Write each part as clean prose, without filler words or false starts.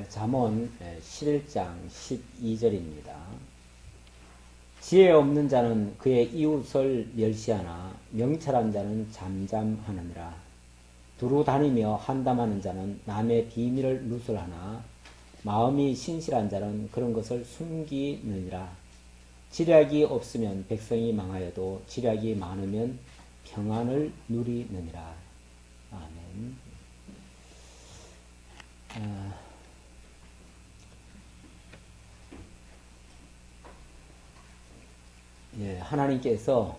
잠언 11장 12절입니다. 지혜 없는 자는 그의 이웃을 멸시하나 명철한 자는 잠잠하느니라. 두루 다니며 한담하는 자는 남의 비밀을 누설하나 마음이 신실한 자는 그런 것을 숨기느니라. 지략이 없으면 백성이 망하여도 지략이 많으면 평안을 누리느니라. 아멘. 하나님께서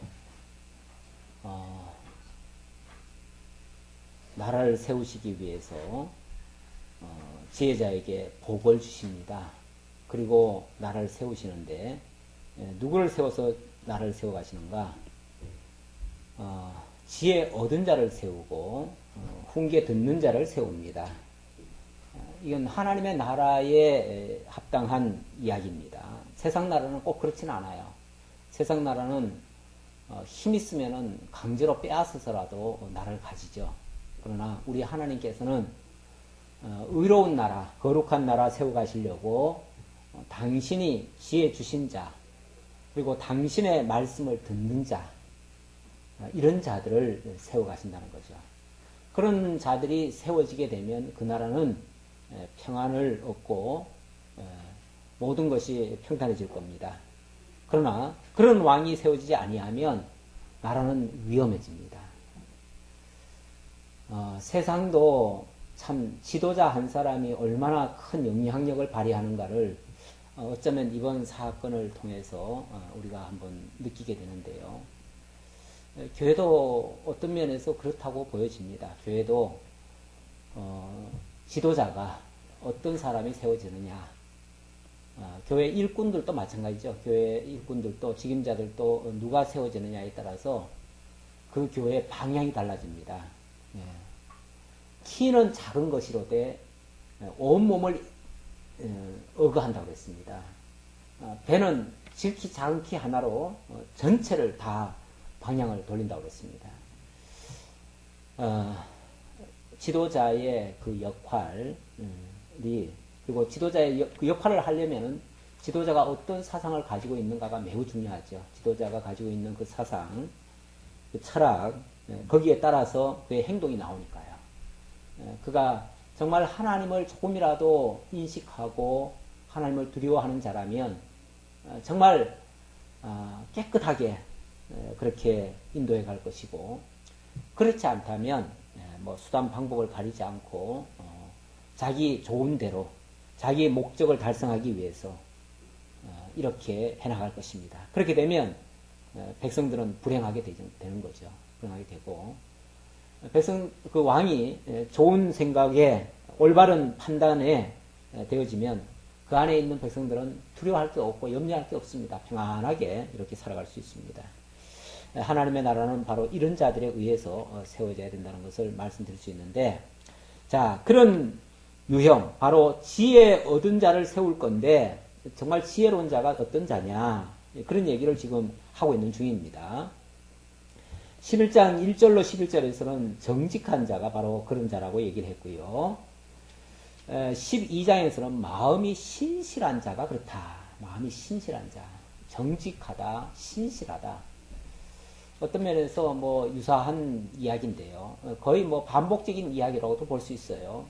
나라를 세우시기 위해서 지혜자에게 복을 주십니다. 그리고 나라를 세우시는데 누구를 세워서 나라를 세워가시는가? 지혜 얻은 자를 세우고 훈계 듣는 자를 세웁니다. 이건 하나님의 나라에 합당한 이야기입니다. 세상 나라는 꼭 그렇진 않아요. 세상 나라는 힘 있으면은 강제로 빼앗아서라도 나라를 가지죠. 그러나 우리 하나님께서는 의로운 나라, 거룩한 나라 세워가시려고 당신이 지혜 주신 자, 그리고 당신의 말씀을 듣는 자, 이런 자들을 세워가신다는 거죠. 그런 자들이 세워지게 되면 그 나라는 평안을 얻고 모든 것이 평탄해질 겁니다. 그러나 그런 왕이 세워지지 아니하면 나라는 위험해집니다. 세상도 참 지도자 한 사람이 얼마나 큰 영향력을 발휘하는가를 어쩌면 이번 사건을 통해서 우리가 한번 느끼게 되는데요. 교회도 어떤 면에서 그렇다고 보여집니다. 교회도 지도자가 어떤 사람이 세워지느냐, 교회 일꾼들도 마찬가지죠. 교회 일꾼들도 직임자들도 누가 세워지느냐에 따라서 그 교회의 방향이 달라집니다. 키는 작은 것이로되 온몸을 어거한다고 했습니다. 배는 지극히 작은 키 하나로 전체를 다 방향을 돌린다고 했습니다. 지도자의 그 역할이, 그리고 지도자의 그 역할을 하려면은 지도자가 어떤 사상을 가지고 있는가가 매우 중요하죠. 지도자가 가지고 있는 그 사상, 그 철학, 거기에 따라서 그의 행동이 나오니까요. 그가 정말 하나님을 조금이라도 인식하고 하나님을 두려워하는 자라면 정말 깨끗하게 그렇게 인도해 갈 것이고, 그렇지 않다면 뭐 수단 방법을 가리지 않고 자기 좋은 대로 자기의 목적을 달성하기 위해서 이렇게 해나갈 것입니다. 그렇게 되면 백성들은 불행하게 되는 거죠. 불행하게 되고, 그 왕이 좋은 생각에 올바른 판단에 되어지면 그 안에 있는 백성들은 두려워할 게 없고 염려할 게 없습니다. 평안하게 이렇게 살아갈 수 있습니다. 하나님의 나라는 바로 이런 자들에 의해서 세워져야 된다는 것을 말씀드릴 수 있는데, 자, 그런 유형, 바로 지혜 얻은 자를 세울 건데, 정말 지혜로운 자가 어떤 자냐, 그런 얘기를 지금 하고 있는 중입니다. 11장 1절로 11절에서는 정직한 자가 바로 그런 자라고 얘기를 했고요. 12장에서는 마음이 신실한 자가 그렇다. 마음이 신실한 자, 정직하다, 신실하다. 어떤 면에서 뭐 유사한 이야기인데요. 거의 뭐 반복적인 이야기라고도 볼 수 있어요.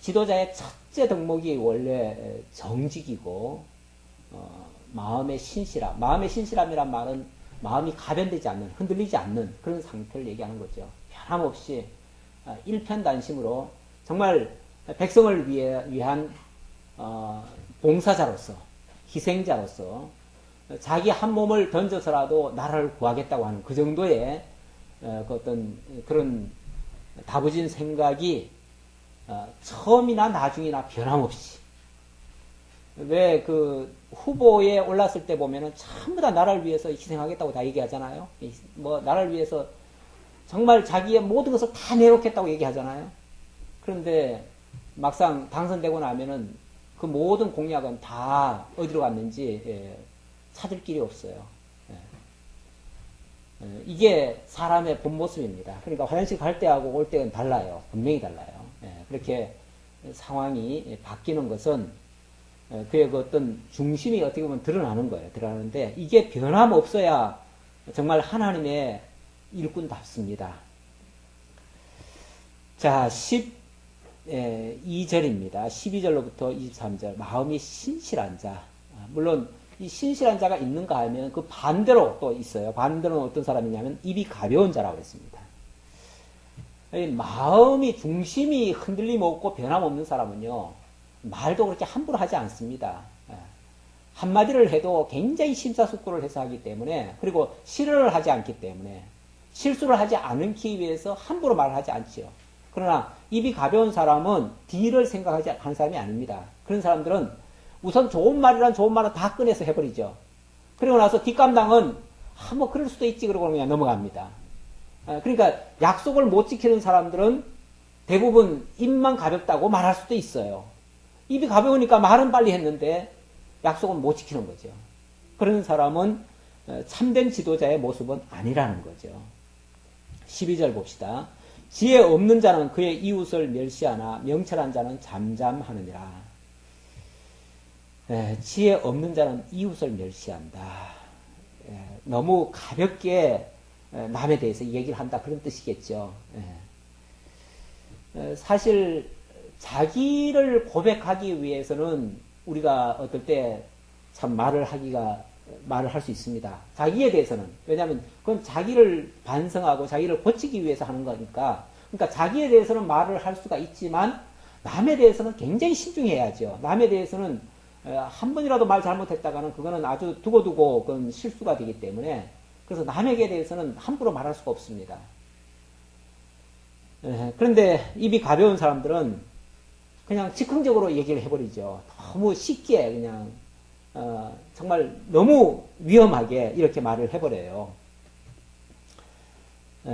지도자의 첫째 덕목이 원래 정직이고, 마음의 신실함. 마음의 신실함이란 말은 마음이 가변되지 않는, 흔들리지 않는 그런 상태를 얘기하는 거죠. 변함없이 일편단심으로 정말 백성을 위한 봉사자로서, 희생자로서 자기 한 몸을 던져서라도 나라를 구하겠다고 하는 그 정도의 그 어떤 그런 다부진 생각이 처음이나 나중이나 변함없이, 왜 그 후보에 올랐을 때 보면은 전부 다 나라를 위해서 희생하겠다고 다 얘기하잖아요. 뭐 나라를 위해서 정말 자기의 모든 것을 다 내놓겠다고 얘기하잖아요. 그런데 막상 당선되고 나면은 그 모든 공약은 다 어디로 갔는지 찾을 길이 없어요. 이게 사람의 본 모습입니다. 그러니까 화장실 갈 때하고 올 때는 달라요. 분명히 달라요. 그렇게 상황이 바뀌는 것은 그의 그 어떤 중심이 어떻게 보면 드러나는 거예요. 드러나는데 이게 변함없어야 정말 하나님의 일꾼답습니다. 자, 12절입니다. 12절로부터 23절. 마음이 신실한 자. 물론 이 신실한 자가 있는가 하면 그 반대로 또 있어요. 반대로는 어떤 사람이냐면 입이 가벼운 자라고 했습니다. 마음이 중심이 흔들림 없고 변함없는 사람은요. 말도 그렇게 함부로 하지 않습니다. 한마디를 해도 굉장히 심사숙고를 해서 하기 때문에 그리고 실언을 하지 않기 때문에 실수를 하지 않기 위해서 함부로 말하지 않지요. 그러나 입이 가벼운 사람은 뒤를 생각하지 하는 사람이 아닙니다. 그런 사람들은 우선 좋은 말이란 좋은 말은 다 꺼내서 해버리죠. 그리고 나서 뒷감당은 뭐 그럴 수도 있지 그러고 그냥 넘어갑니다. 그러니까 약속을 못 지키는 사람들은 대부분 입만 가볍다고 말할 수도 있어요. 입이 가벼우니까 말은 빨리 했는데 약속은 못 지키는 거죠. 그런 사람은 참된 지도자의 모습은 아니라는 거죠. 12절 봅시다. 지혜 없는 자는 그의 이웃을 멸시하나 명철한 자는 잠잠하느니라. 지혜 없는 자는 이웃을 멸시한다. 너무 가볍게 남에 대해서 얘기를 한다 그런 뜻이겠죠. 사실 자기를 고백하기 위해서는 우리가 어떨 때 참 말을 할 수 있습니다. 자기에 대해서는. 왜냐하면 그건 자기를 반성하고 자기를 고치기 위해서 하는 거니까. 그러니까 자기에 대해서는 말을 할 수가 있지만 남에 대해서는 굉장히 신중해야죠. 남에 대해서는 한 번이라도 말 잘못했다가는 그거는 아주 두고두고 그건 실수가 되기 때문에 그래서 남에게 대해서는 함부로 말할 수가 없습니다. 그런데 입이 가벼운 사람들은 그냥 즉흥적으로 얘기를 해버리죠. 너무 쉽게 그냥 정말 너무 위험하게 이렇게 말을 해버려요.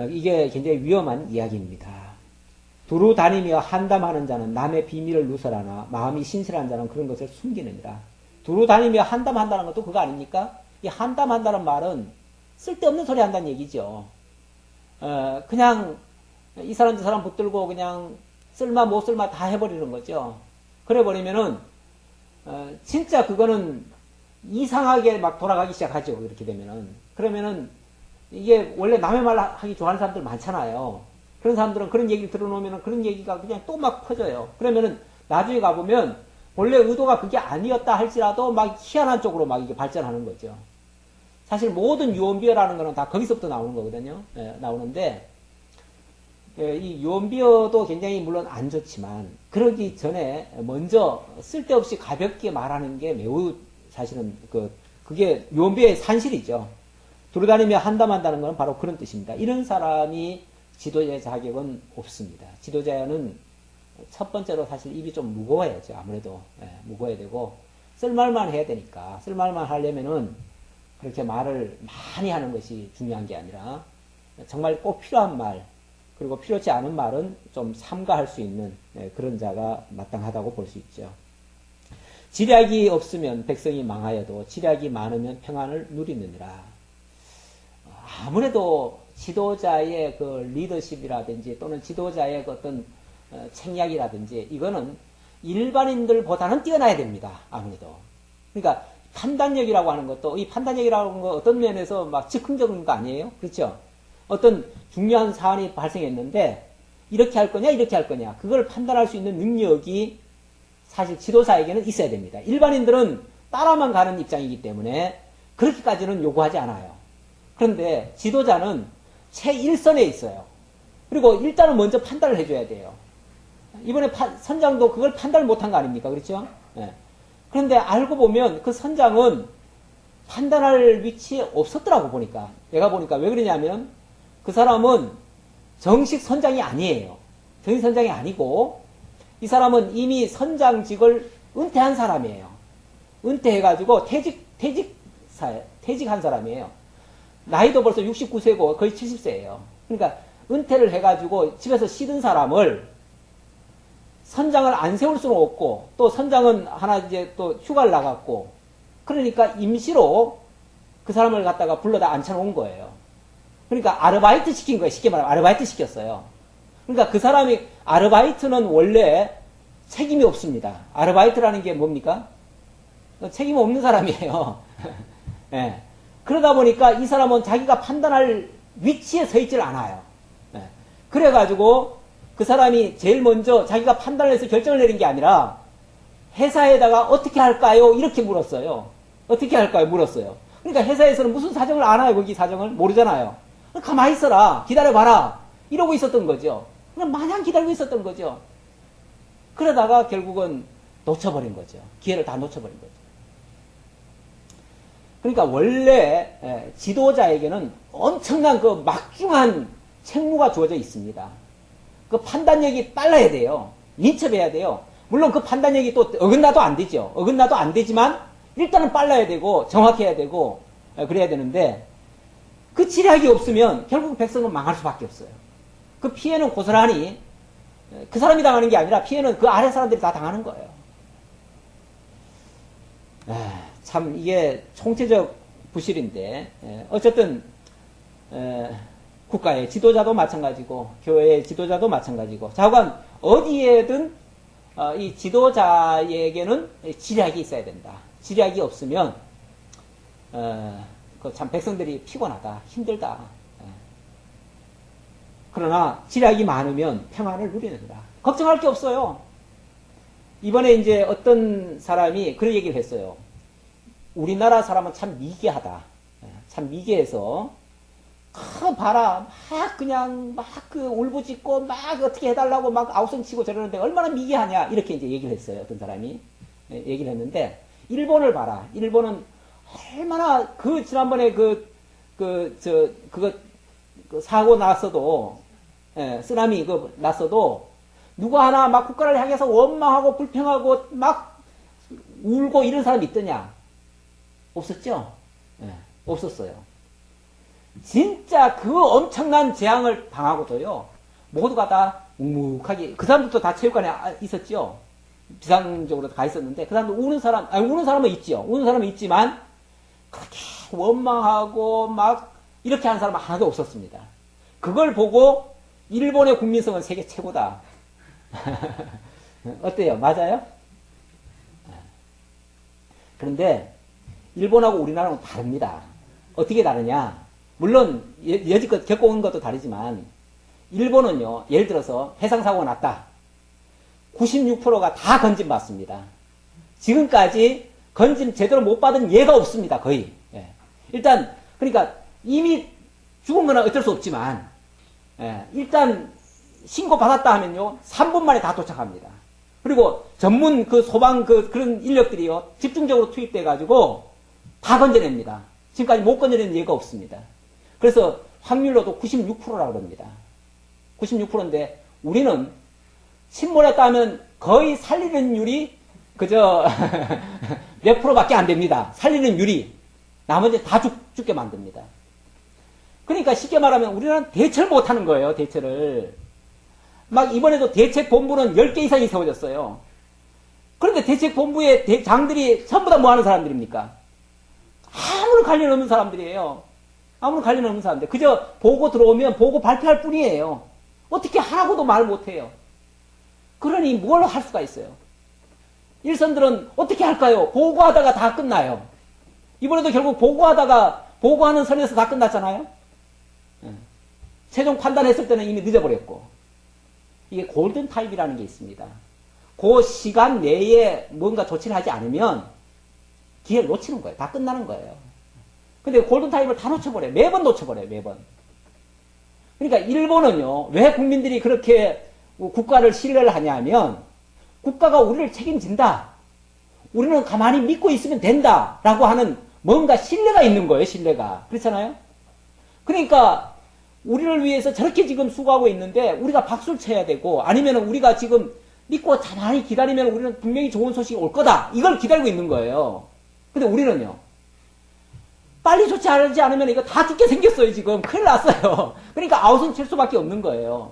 이게 굉장히 위험한 이야기입니다. 두루 다니며 한담하는 자는 남의 비밀을 누설하나 마음이 신실한 자는 그런 것을 숨기느니라. 두루 다니며 한담한다는 것도 그거 아닙니까? 이 한담한다는 말은 쓸데없는 소리 한다는 얘기죠. 그냥 이 사람 저 사람 붙들고 그냥 쓸마 못 쓸마 다 해버리는 거죠. 그래 버리면은 진짜 그거는 이상하게 막 돌아가기 시작하죠. 이렇게 되면은. 그러면은 이게 원래 남의 말 하기 좋아하는 사람들 많잖아요. 그런 사람들은 그런 얘기를 들어놓으면 그런 얘기가 그냥 또 막 퍼져요. 그러면은 나중에 가보면 원래 의도가 그게 아니었다 할지라도 막 희한한 쪽으로 막 이게 발전하는 거죠. 사실 모든 유언비어라는 거는 다 거기서부터 나오는 거거든요. 나오는데 이 유언비어도 굉장히 물론 안 좋지만 그러기 전에 먼저 쓸데없이 가볍게 말하는 게 매우 사실은 그게 유언비어의 산실이죠. 돌아다니며 한담한다는 것은 바로 그런 뜻입니다. 이런 사람이 지도자의 자격은 없습니다. 지도자는 첫 번째로 사실 입이 좀 무거워야죠. 아무래도 무거워야 되고 쓸말만 해야 되니까 쓸말만 하려면은 그렇게 말을 많이 하는 것이 중요한 게 아니라 정말 꼭 필요한 말 그리고 필요치 않은 말은 좀 삼가할 수 있는 그런 자가 마땅하다고 볼 수 있죠. 지략이 없으면 백성이 망하여도 지략이 많으면 평안을 누리느니라. 아무래도 지도자의 그 리더십이라든지 또는 지도자의 그 어떤 책략이라든지 이거는 일반인들보다는 뛰어나야 됩니다. 아무래도. 그러니까 판단력이라고 하는 것도 이 판단력이라고 하는 거 어떤 면에서 막 즉흥적인 거 아니에요? 그렇죠? 어떤 중요한 사안이 발생했는데 이렇게 할 거냐 이렇게 할 거냐 그걸 판단할 수 있는 능력이 사실 지도자에게는 있어야 됩니다. 일반인들은 따라만 가는 입장이기 때문에 그렇게까지는 요구하지 않아요. 그런데 지도자는 최일선에 있어요. 그리고 일단은 먼저 판단을 해줘야 돼요. 이번에 선장도 그걸 판단을 못한 거 아닙니까? 그렇죠? 네. 그런데 알고 보면 그 선장은 판단할 위치에 없었더라고 보니까. 내가 보니까 왜 그러냐면 그 사람은 정식 선장이 아니에요. 정식 선장이 아니고 이 사람은 이미 선장직을 은퇴한 사람이에요. 은퇴해가지고 퇴직한 사람이에요. 나이도 벌써 69세고 거의 70세예요. 그러니까 은퇴를 해가지고 집에서 쉬던 사람을 선장을 안 세울 수는 없고 또 선장은 하나 이제 또 휴가를 나갔고 그러니까 임시로 그 사람을 갖다가 불러다 앉혀놓은 거예요. 그러니까 아르바이트 시킨 거예요. 쉽게 말하면 아르바이트 시켰어요. 그러니까 그 사람이 아르바이트는 원래 책임이 없습니다. 아르바이트라는 게 뭡니까? 책임 없는 사람이에요. 예. 그러다 보니까 이 사람은 자기가 판단할 위치에 서 있질 않아요. 예. 그래가지고 그 사람이 제일 먼저 자기가 판단을 해서 결정을 내린 게 아니라 회사에다가 어떻게 할까요? 이렇게 물었어요. 어떻게 할까요? 물었어요. 그러니까 회사에서는 무슨 사정을 아나요? 거기 사정을 모르잖아요. 가만히 있어라. 기다려봐라. 이러고 있었던 거죠. 그냥 마냥 기다리고 있었던 거죠. 그러다가 결국은 놓쳐버린 거죠. 기회를 다 놓쳐버린 거죠. 그러니까 원래 지도자에게는 엄청난 그 막중한 책무가 주어져 있습니다. 그 판단력이 빨라야 돼요. 민첩해야 돼요. 물론 그 판단력이 또 어긋나도 안 되죠. 어긋나도 안 되지만 일단은 빨라야 되고 정확해야 되고 그래야 되는데 그 지략이 없으면 결국 백성은 망할 수밖에 없어요. 그 피해는 고스란히 그 사람이 당하는 게 아니라 피해는 그 아래 사람들이 다 당하는 거예요. 참 이게 총체적 부실인데 어쨌든 국가의 지도자도 마찬가지고 교회의 지도자도 마찬가지고 좌우간 어디에든 이 지도자에게는 지략이 있어야 된다. 지략이 없으면 그 참 백성들이 피곤하다, 힘들다. 그러나 지략이 많으면 평안을 누리는다. 걱정할 게 없어요. 이번에 이제 어떤 사람이 그런 얘기를 했어요. 우리나라 사람은 참 미개하다. 참 미개해서 봐라 막 그냥 막 그 울부짖고 막 어떻게 해달라고 막 아우성치고 저러는데 얼마나 미개하냐 이렇게 이제 얘기를 했어요. 어떤 사람이 얘기를 했는데 일본을 봐라. 일본은 얼마나 그 지난번에 그 사고 났어도 쓰나미 났어도 누가 하나 막 국가를 향해서 원망하고 불평하고 막 울고 이런 사람이 있더냐? 없었죠? 없었어요. 진짜 그 엄청난 재앙을 당하고도요, 모두가 다 묵묵하게, 그 사람들도 다 체육관에 있었죠? 비상적으로 가 있었는데, 그 사람도 우는 사람은 있죠. 우는 사람은 있지만, 그렇게 원망하고 막, 이렇게 하는 사람은 하나도 없었습니다. 그걸 보고, 일본의 국민성은 세계 최고다. 어때요? 맞아요? 그런데, 일본하고 우리나라는 다릅니다. 어떻게 다르냐? 물론 여지껏 겪어온 것도 다르지만 일본은요. 예를 들어서 해상사고가 났다. 96%가 다 건진받습니다. 지금까지 건진 제대로 못 받은 예가 없습니다. 거의. 일단 그러니까 이미 죽은 거는 어쩔 수 없지만 일단 신고받았다 하면요. 3분 만에 다 도착합니다. 그리고 전문 그 소방 그런 인력들이요. 집중적으로 투입돼 가지고 다 건져냅니다. 지금까지 못 건져낸 예가 없습니다. 그래서 확률로도 96%라고 합니다. 96%인데 우리는 침몰했다 하면 거의 살리는 율이 그저 몇 프로밖에 안 됩니다. 살리는 율이. 나머지 다 죽게 만듭니다. 그러니까 쉽게 말하면 우리는 대처를 못하는 거예요. 대처를. 막 이번에도 대책본부는 10개 이상이 세워졌어요. 그런데 대책본부의 장들이 전부 다 뭐 하는 사람들입니까? 아무런 관련 없는 사람들이에요. 아무런 관련 없는 사람들. 그저 보고 들어오면 보고 발표할 뿐이에요. 어떻게 하라고도 말 못해요. 그러니 뭘 할 수가 있어요. 일선들은 어떻게 할까요? 보고하다가 다 끝나요. 이번에도 결국 보고하는 선에서 다 끝났잖아요. 최종 판단했을 때는 이미 늦어버렸고. 이게 골든타임이라는 게 있습니다. 그 시간 내에 뭔가 조치를 하지 않으면 기회를 놓치는 거예요. 다 끝나는 거예요. 근데 골든타임을 다 놓쳐버려요. 매번 놓쳐버려요. 매번. 그러니까 일본은요. 왜 국민들이 그렇게 국가를 신뢰를 하냐면 국가가 우리를 책임진다. 우리는 가만히 믿고 있으면 된다. 라고 하는 뭔가 신뢰가 있는 거예요. 신뢰가. 그렇잖아요. 그러니까 우리를 위해서 저렇게 지금 수고하고 있는데 우리가 박수를 쳐야 되고 아니면 우리가 지금 믿고 가만히 기다리면 우리는 분명히 좋은 소식이 올 거다. 이걸 기다리고 있는 거예요. 근데 우리는요. 빨리 조치하지 않으면 이거 다 죽게 생겼어요. 지금 큰일 났어요. 그러니까 아우성 칠 수밖에 없는 거예요.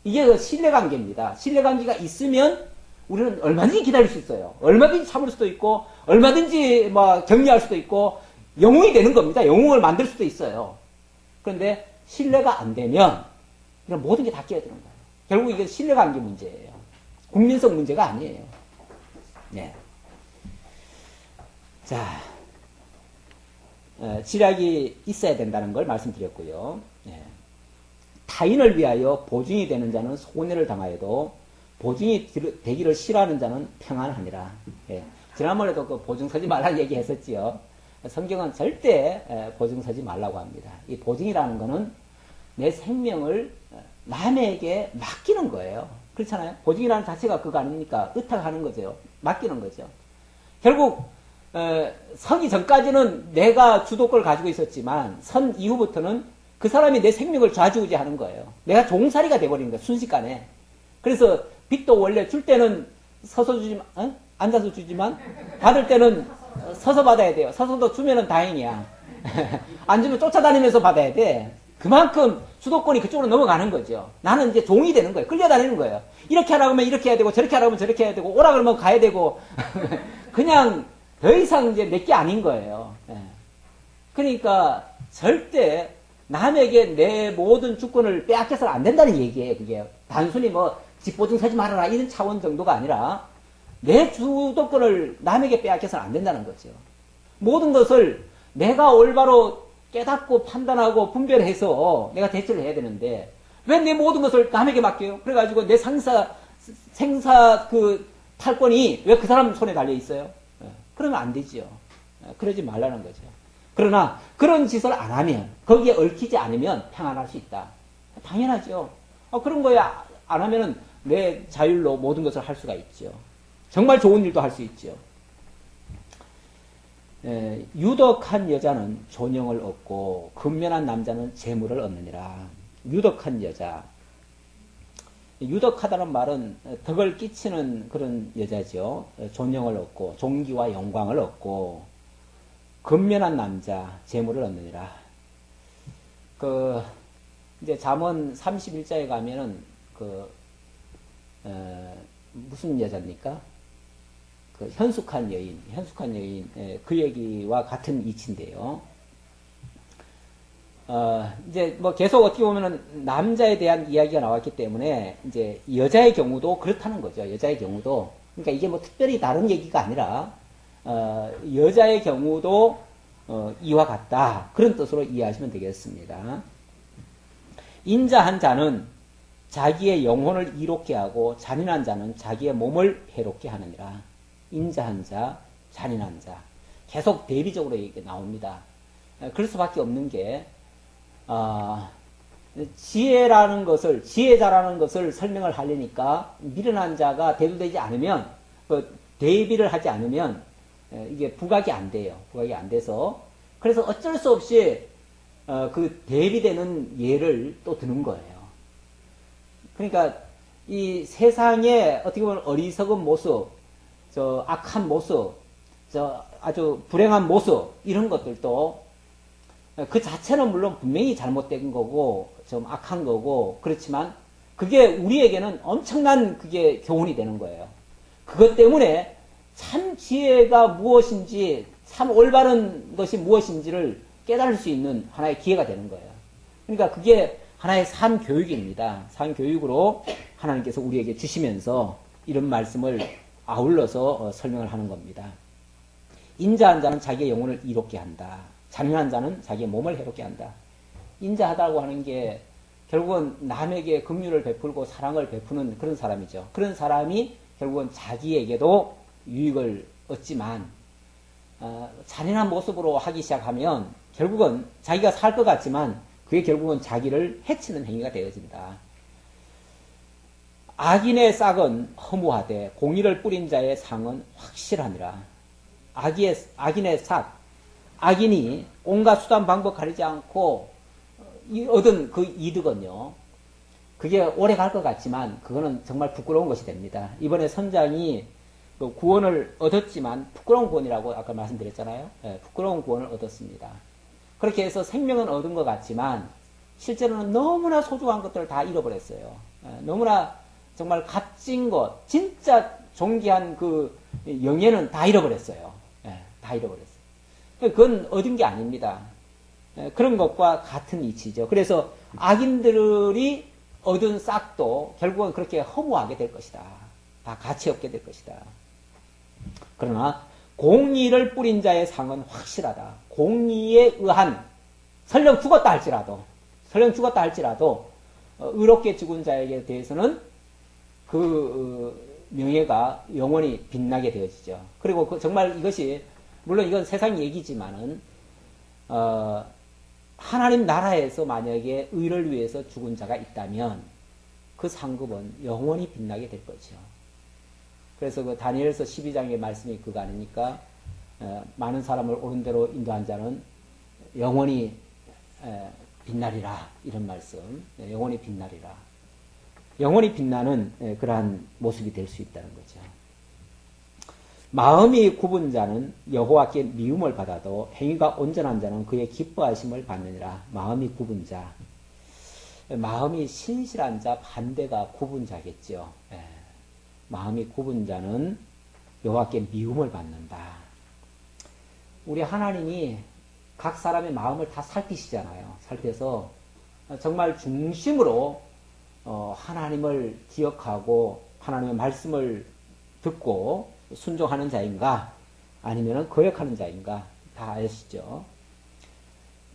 이게 그 신뢰관계입니다. 신뢰관계가 있으면 우리는 얼마든지 기다릴 수 있어요. 얼마든지 참을 수도 있고 얼마든지 뭐 격려할 수도 있고 영웅이 되는 겁니다. 영웅을 만들 수도 있어요. 그런데 신뢰가 안 되면 이런 모든 게 다 깨어드는 거예요. 결국 이게 신뢰관계 문제예요. 국민성 문제가 아니에요. 네. 자, 지략이 있어야 된다는 걸 말씀드렸고요. 네. 타인을 위하여 보증이 되는 자는 손해를 당하여도 보증이 되기를 싫어하는 자는 평안하니라. 예. 지난번에도 그 보증 서지 말라는 얘기 했었지요. 성경은 절대 보증 서지 말라고 합니다. 이 보증이라는 거는 내 생명을 남에게 맡기는 거예요. 그렇잖아요. 보증이라는 자체가 그거 아닙니까? 의탁하는 거죠. 맡기는 거죠. 결국 서기 전까지는 내가 주도권을 가지고 있었지만 선 이후부터는 그 사람이 내 생명을 좌지우지하는 거예요. 내가 종살이가 돼버리는 거예요. 순식간에. 그래서 빚도 원래 줄 때는 서서 주지만, 앉아서 주지만 받을 때는 서서 받아야 돼요. 서서도 주면은 다행이야. 안 주면 쫓아다니면서 받아야 돼. 그만큼 주도권이 그쪽으로 넘어가는 거죠. 나는 이제 종이 되는 거예요. 끌려다니는 거예요. 이렇게 하라고 하면 이렇게 해야 되고 저렇게 하라고 하면 저렇게 해야 되고 오라 그러면 가야 되고 그냥 더 이상 이제 내게 아닌 거예요. 그러니까 절대 남에게 내 모든 주권을 빼앗겨서는 안 된다는 얘기예요. 그게 단순히 뭐 집보증 서지 말아라 이런 차원 정도가 아니라 내 주도권을 남에게 빼앗겨서는 안 된다는 거죠. 모든 것을 내가 올바로 깨닫고 판단하고 분별해서 내가 대처를 해야 되는데 왜 내 모든 것을 남에게 맡겨요? 그래가지고 내 생사 그 탈권이 왜 그 사람 손에 달려 있어요? 그러면 안 되지요. 그러지 말라는 거죠. 그러나 그런 짓을 안 하면 거기에 얽히지 않으면 평안할 수 있다. 당연하죠. 그런 거에 안 하면은 내 자율로 모든 것을 할 수가 있죠. 정말 좋은 일도 할 수 있죠. 유덕한 여자는 존영을 얻고 근면한 남자는 재물을 얻느니라. 유덕한 여자. 유덕하다는 말은 덕을 끼치는 그런 여자죠. 존영을 얻고 존귀와 영광을 얻고 근면한 남자 재물을 얻느니라. 이제 잠언 31자에 가면은 무슨 여자입니까? 현숙한 여인, 그 얘기와 같은 이치인데요. 이제 뭐 계속 어떻게 보면은 남자에 대한 이야기가 나왔기 때문에 이제 여자의 경우도 그렇다는 거죠. 여자의 경우도. 그러니까 이게 뭐 특별히 다른 얘기가 아니라, 여자의 경우도, 이와 같다. 그런 뜻으로 이해하시면 되겠습니다. 인자한 자는 자기의 영혼을 이롭게 하고 잔인한 자는 자기의 몸을 해롭게 하느니라. 인자한 자, 잔인한 자. 계속 대비적으로 이게 나옵니다. 그럴 수밖에 없는 게, 지혜자라는 것을 설명을 하려니까 미련한 자가 대두되지 않으면, 대비를 하지 않으면, 이게 부각이 안 돼요. 부각이 안 돼서. 그래서 어쩔 수 없이, 그 대비되는 예를 또 드는 거예요. 그러니까, 이 세상에 어떻게 보면 어리석은 모습, 악한 모습, 아주 불행한 모습, 이런 것들도 그 자체는 물론 분명히 잘못된 거고, 좀 악한 거고, 그렇지만 그게 우리에게는 엄청난 그게 교훈이 되는 거예요. 그것 때문에 참 지혜가 무엇인지, 참 올바른 것이 무엇인지를 깨달을 수 있는 하나의 기회가 되는 거예요. 그러니까 그게 하나의 삶 교육입니다. 삶 교육으로 하나님께서 우리에게 주시면서 이런 말씀을 아울러서 설명을 하는 겁니다. 인자한 자는 자기의 영혼을 이롭게 한다. 잔인한 자는 자기의 몸을 해롭게 한다. 인자하다고 하는 게 결국은 남에게 긍휼을 베풀고 사랑을 베푸는 그런 사람이죠. 그런 사람이 결국은 자기에게도 유익을 얻지만 잔인한 모습으로 하기 시작하면 결국은 자기가 살 것 같지만 그게 결국은 자기를 해치는 행위가 되어진다. 악인의 싹은 허무하되 공의를 뿌린 자의 상은 확실하니라. 악인의 싹, 악인이 온갖 수단 방법 가리지 않고 얻은 그 이득은요, 그게 오래 갈 것 같지만 그거는 정말 부끄러운 것이 됩니다. 이번에 선장이 구원을 얻었지만 부끄러운 구원이라고 아까 말씀드렸잖아요. 네, 부끄러운 구원을 얻었습니다. 그렇게 해서 생명은 얻은 것 같지만 실제로는 너무나 소중한 것들을 다 잃어버렸어요. 너무나 정말 값진 것, 진짜 존귀한 그 영예는 다 잃어버렸어요. 다 잃어버렸어요. 그건 얻은 게 아닙니다. 그런 것과 같은 이치죠. 그래서 악인들이 얻은 싹도 결국은 그렇게 허무하게 될 것이다. 다 가치 없게 될 것이다. 그러나 공의를 뿌린 자의 상은 확실하다. 공의에 의한 설령 죽었다 할지라도 의롭게 죽은 자에게 대해서는 그 명예가 영원히 빛나게 되어지죠. 그리고 정말 이것이 물론 이건 세상 얘기지만은 하나님 나라에서 만약에 의를 위해서 죽은 자가 있다면 그 상급은 영원히 빛나게 될 거죠. 그래서 그 다니엘서 12장의 말씀이 그거 아니니까 많은 사람을 옳은 대로 인도한 자는 영원히 빛나리라 이런 말씀. 영원히 빛나리라. 영원히 빛나는 그러한 모습이 될 수 있다는 거죠. 마음이 굽은 자는 여호와께 미움을 받아도 행위가 온전한 자는 그의 기뻐하심을 받느니라. 마음이 굽은 자. 마음이 신실한 자 반대가 굽은 자겠죠. 마음이 굽은 자는 여호와께 미움을 받는다. 우리 하나님이 각 사람의 마음을 다 살피시잖아요. 살펴서 정말 중심으로 하나님을 기억하고 하나님의 말씀을 듣고 순종하는 자인가 아니면 거역하는 자인가 다 아시죠.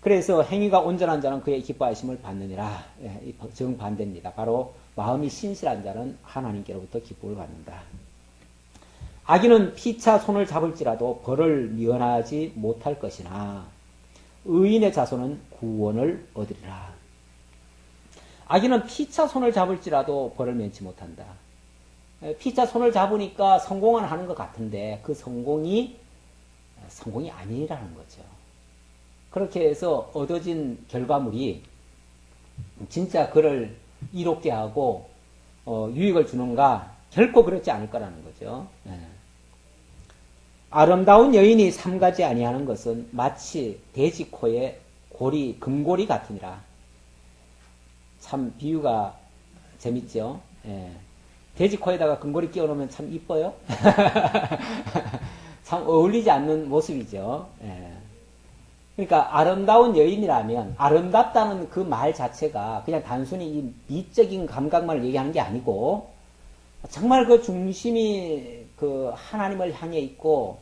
그래서 행위가 온전한 자는 그의 기뻐하심을 받느니라. 정반대입니다. 바로 마음이 신실한 자는 하나님께로부터 기쁨을 받는다. 악인은 피차 손을 잡을지라도 벌을 면하지 못할 것이나 의인의 자손은 구원을 얻으리라. 악인은 피차 손을 잡을지라도 벌을 면치 못한다. 피차 손을 잡으니까 성공은 하는 것 같은데 그 성공이 아니라는 거죠. 그렇게 해서 얻어진 결과물이 진짜 그를 이롭게 하고 유익을 주는가? 결코 그렇지 않을 거라는 거죠. 아름다운 여인이 삼가지 아니하는 것은 마치 돼지코에 금고리 같으니라. 참 비유가 재밌죠. 돼지코에다가 금고리 끼워놓으면 참 이뻐요. 참 어울리지 않는 모습이죠. 그러니까 아름다운 여인이라면 아름답다는 그 말 자체가 그냥 단순히 이 미적인 감각만을 얘기하는 게 아니고 정말 그 중심이 그 하나님을 향해 있고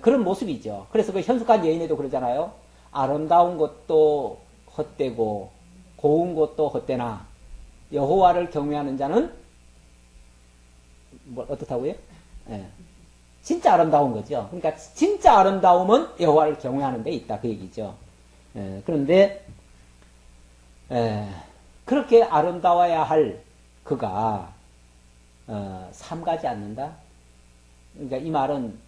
그런 모습이죠. 그래서 그 현숙한 여인에도 그러잖아요. 아름다운 것도 헛되고 고운 것도 헛되나 여호와를 경외하는 자는 어떻다고요? 진짜 아름다운 거죠. 그러니까 진짜 아름다움은 여호와를 경외하는 데 있다 그 얘기죠. 그런데 그렇게 아름다워야 할 그가 삼가지 않는다. 그러니까 이 말은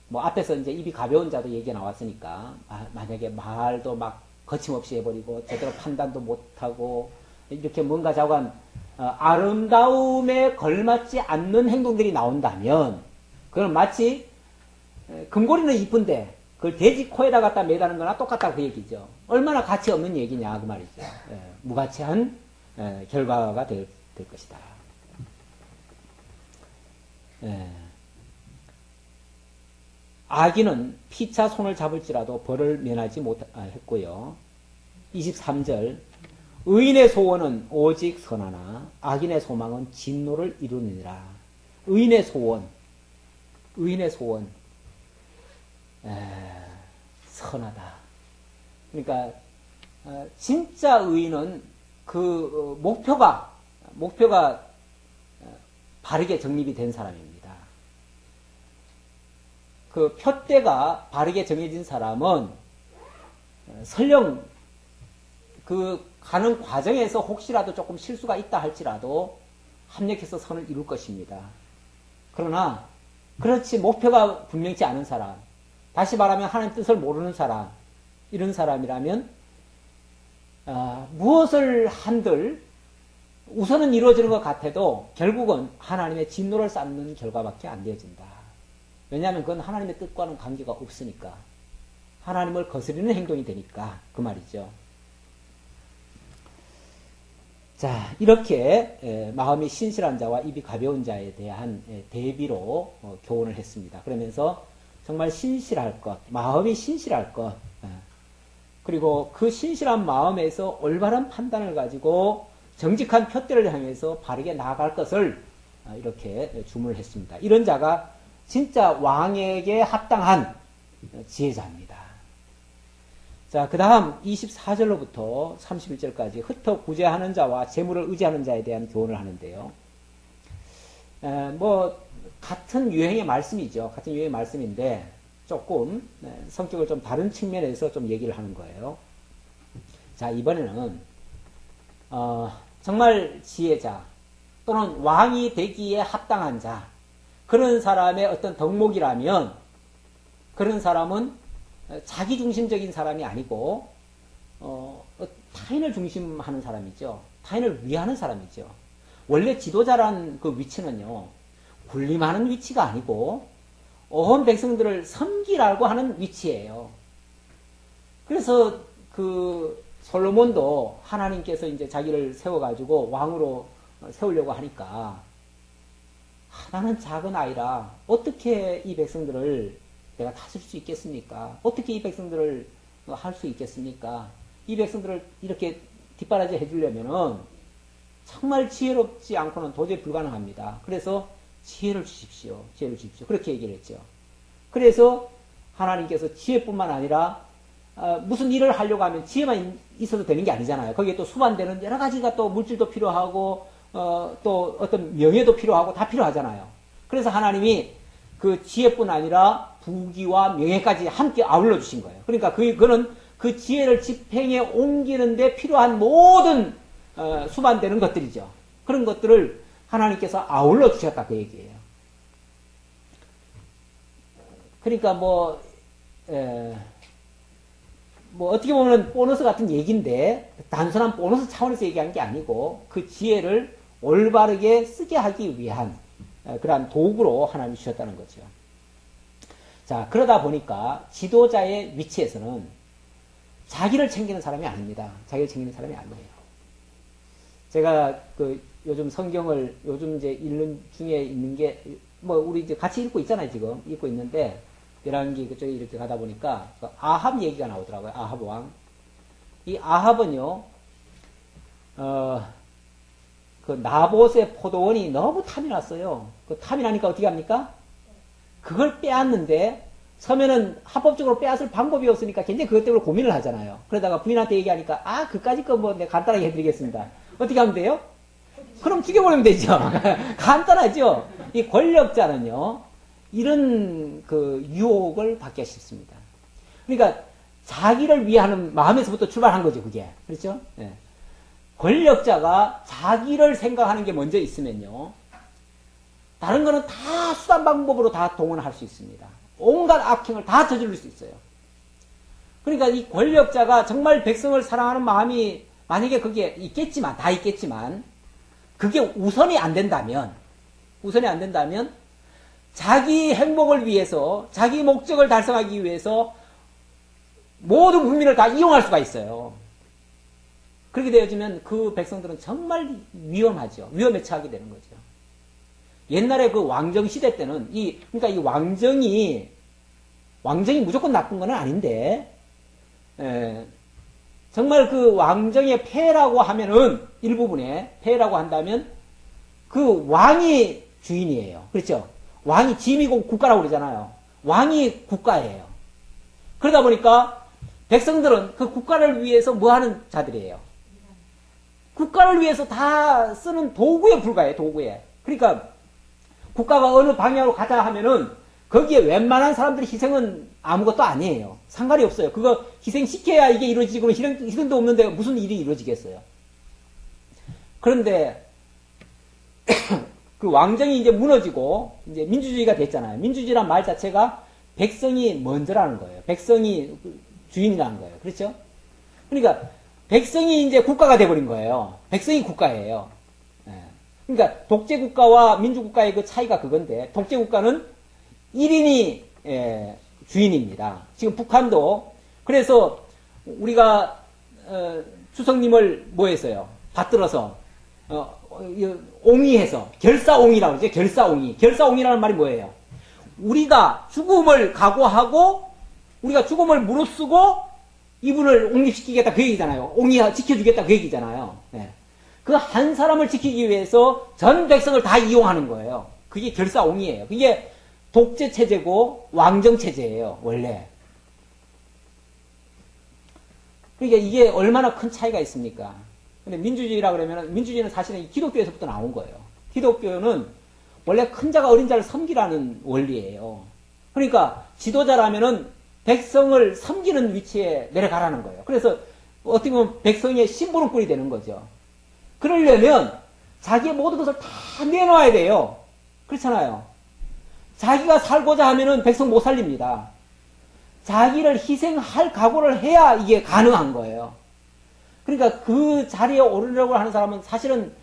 뭐 앞에서 이제 입이 가벼운 자도 얘기가 나왔으니까 만약에 말도 막 거침없이 해버리고 제대로 판단도 못하고 이렇게 뭔가 자관 아름다움에 걸맞지 않는 행동들이 나온다면 그건 마치 금고리는 이쁜데 그걸 돼지 코에다 갖다 매다는 거나 똑같다 그 얘기죠. 얼마나 가치 없는 얘기냐 그 말이죠. 무가치한 결과가 될 것이다. 악인은 피차 손을 잡을지라도 벌을 면하지 못했고요. 23절 의인의 소원은 오직 선하나 악인의 소망은 진노를 이루느니라. 의인의 소원 선하다. 그러니까 진짜 의인은 그 목표가 바르게 정립이 된 사람입니다. 그 표대가 바르게 정해진 사람은 설령 그 가는 과정에서 혹시라도 조금 실수가 있다 할지라도 합력해서 선을 이룰 것입니다. 그러나 그렇지 목표가 분명치 않은 사람, 다시 말하면 하나님 뜻을 모르는 사람, 이런 사람이라면 무엇을 한들 우선은 이루어지는 것 같아도 결국은 하나님의 진노를 쌓는 결과밖에 안 되어진다. 왜냐하면 그건 하나님의 뜻과는 관계가 없으니까. 하나님을 거스르는 행동이 되니까 그 말이죠. 자, 이렇게 마음이 신실한 자와 입이 가벼운 자에 대한 대비로 교훈을 했습니다. 그러면서 정말 신실할 것, 마음이 신실할 것, 그리고 그 신실한 마음에서 올바른 판단을 가지고 정직한 표대를 향해서 바르게 나아갈 것을 이렇게 주문을 했습니다. 이런 자가 진짜 왕에게 합당한 지혜자입니다. 자, 그 다음 24절로부터 31절까지 흩어 구제하는 자와 재물을 의지하는 자에 대한 교훈을 하는데요. 같은 유행의 말씀이죠. 같은 유행의 말씀인데 조금 성격을 좀 다른 측면에서 좀 얘기를 하는 거예요. 자, 이번에는 정말 지혜자 또는 왕이 되기에 합당한 자, 그런 사람의 어떤 덕목이라면 그런 사람은 자기중심적인 사람이 아니고 타인을 중심하는 사람이죠. 타인을 위하는 사람이죠. 원래 지도자란 그 위치는요, 군림하는 위치가 아니고 온 백성들을 섬기라고 하는 위치예요. 그래서 그 솔로몬도 하나님께서 이제 자기를 세워가지고 왕으로 세우려고 하니까 나는 작은 아이라 어떻게 이 백성들을 내가 다스릴 수 있겠습니까? 어떻게 이 백성들을 할 수 있겠습니까? 이 백성들을 이렇게 뒷바라지 해주려면은 정말 지혜롭지 않고는 도저히 불가능합니다. 그래서 지혜를 주십시오. 지혜를 주십시오. 그렇게 얘기를 했죠. 그래서 하나님께서 지혜뿐만 아니라 무슨 일을 하려고 하면 지혜만 있어도 되는 게 아니잖아요. 거기에 또 수반되는 여러 가지가 또 물질도 필요하고 또 어떤 명예도 필요하고 다 필요하잖아요. 그래서 하나님이 그 지혜뿐 아니라 부귀와 명예까지 함께 아울러 주신 거예요. 그러니까 그거는 그 지혜를 집행에 옮기는 데 필요한 모든 수반되는 것들이죠. 그런 것들을 하나님께서 아울러 주셨다 그 얘기예요. 그러니까 어떻게 보면 보너스 같은 얘기인데 단순한 보너스 차원에서 얘기한 게 아니고 그 지혜를 올바르게 쓰게 하기 위한 그러한 도구로 하나님이 주셨다는 거죠. 자, 그러다 보니까 지도자의 위치에서는 자기를 챙기는 사람이 아닙니다. 자기를 챙기는 사람이 아니에요. 제가 요즘 성경을 요즘 이제 읽는 중에 있는 게 우리 이제 같이 읽고 있잖아요. 지금 읽고 있는데 열왕기 그쪽에 이렇게 가다 보니까 아합 얘기가 나오더라고요. 아합 왕. 이 아합은요, 그 나봇의 포도원이 너무 탐이 났어요. 그 탐이 나니까 어떻게 합니까? 그걸 빼앗는데 처음에는 합법적으로 빼앗을 방법이 없으니까 굉장히 그것 때문에 고민을 하잖아요. 그러다가 부인한테 얘기하니까 그까짓 거 내가 간단하게 해드리겠습니다. 어떻게 하면 돼요? 그럼 죽여버리면 되죠. 간단하죠. 이 권력자는요, 이런 그 유혹을 받기 쉽습니다. 그러니까 자기를 위하는 마음에서부터 출발한 거죠, 그게. 그렇죠? 네. 권력자가 자기를 생각하는 게 먼저 있으면요, 다른 거는 다 수단 방법으로 다 동원할 수 있습니다. 온갖 악행을 다 저지를 수 있어요. 그러니까 이 권력자가 정말 백성을 사랑하는 마음이 만약에 그게 있겠지만, 다 있겠지만, 그게 우선이 안 된다면, 자기 행복을 위해서, 자기 목적을 달성하기 위해서 모든 국민을 다 이용할 수가 있어요. 그렇게 되어지면 그 백성들은 정말 위험하죠. 위험에 처하게 되는 거죠. 옛날에 그 왕정 시대 때는 그러니까 이 왕정이 무조건 나쁜 건 아닌데, 정말 그 왕정의 폐라고 하면은, 일부분에 폐라고 한다면, 그 왕이 주인이에요. 그렇죠? 왕이 짐이고 국가라고 그러잖아요. 왕이 국가예요. 그러다 보니까 백성들은 그 국가를 위해서 뭐 하는 자들이에요? 국가를 위해서 다 쓰는 도구에 불과해요, 도구에. 그러니까 국가가 어느 방향으로 가자 하면은 거기에 웬만한 사람들의 희생은 아무것도 아니에요. 상관이 없어요. 그거 희생시켜야 이게 이루어지고 희생도 없는데 무슨 일이 이루어지겠어요. 그런데 그 왕정이 이제 무너지고 이제 민주주의가 됐잖아요. 민주주의란 말 자체가 백성이 먼저라는 거예요. 백성이 주인이라는 거예요. 그렇죠? 그러니까 백성이 이제 국가가 돼버린 거예요. 백성이 국가예요. 그러니까 독재국가와 민주국가의 그 차이가 그건데, 독재국가는 1인이 주인입니다. 지금 북한도, 그래서 우리가 주석님을 뭐 했어요? 받들어서 옹이해서 결사옹이라고 그러죠. 결사옹이. 결사옹이라는 말이 뭐예요? 우리가 죽음을 각오하고 우리가 죽음을 무릅쓰고 이분을 옹립시키겠다 그 얘기잖아요. 옹이 지켜주겠다 그 얘기잖아요. 네. 그 한 사람을 지키기 위해서 전 백성을 다 이용하는 거예요. 그게 결사옹이에요. 그게 독재 체제고 왕정 체제예요, 원래. 그러니까 이게 얼마나 큰 차이가 있습니까? 근데 민주주의라 그러면, 민주주의는 사실은 기독교에서부터 나온 거예요. 기독교는 원래 큰 자가 어린 자를 섬기라는 원리예요. 그러니까 지도자라면은 백성을 섬기는 위치에 내려가라는 거예요. 그래서 어떻게 보면 백성의 심부름꾼이 되는 거죠. 그러려면 자기의 모든 것을 다 내놓아야 돼요. 그렇잖아요. 자기가 살고자 하면은 백성 못 살립니다. 자기를 희생할 각오를 해야 이게 가능한 거예요. 그러니까 그 자리에 오르려고 하는 사람은 사실은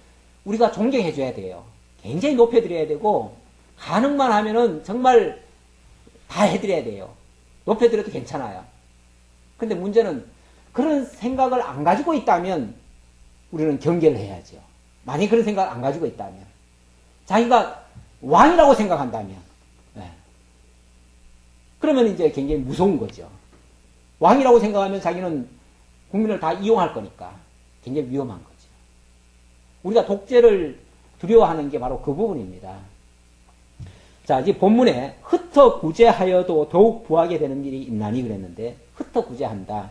우리가 존경해줘야 돼요. 굉장히 높여드려야 되고, 가능만 하면은 정말 다 해드려야 돼요. 높여드려도 괜찮아요. 근데 문제는 그런 생각을 안 가지고 있다면 우리는 경계를 해야죠. 만약 그런 생각을 안 가지고 있다면. 자기가 왕이라고 생각한다면. 네. 그러면 이제 굉장히 무서운 거죠. 왕이라고 생각하면 자기는 국민을 다 이용할 거니까 굉장히 위험한 거죠. 우리가 독재를 두려워하는 게 바로 그 부분입니다. 자, 이제 본문에 흩어 구제하여도 더욱 부하게 되는 일이 있나니 그랬는데, 흩어 구제한다.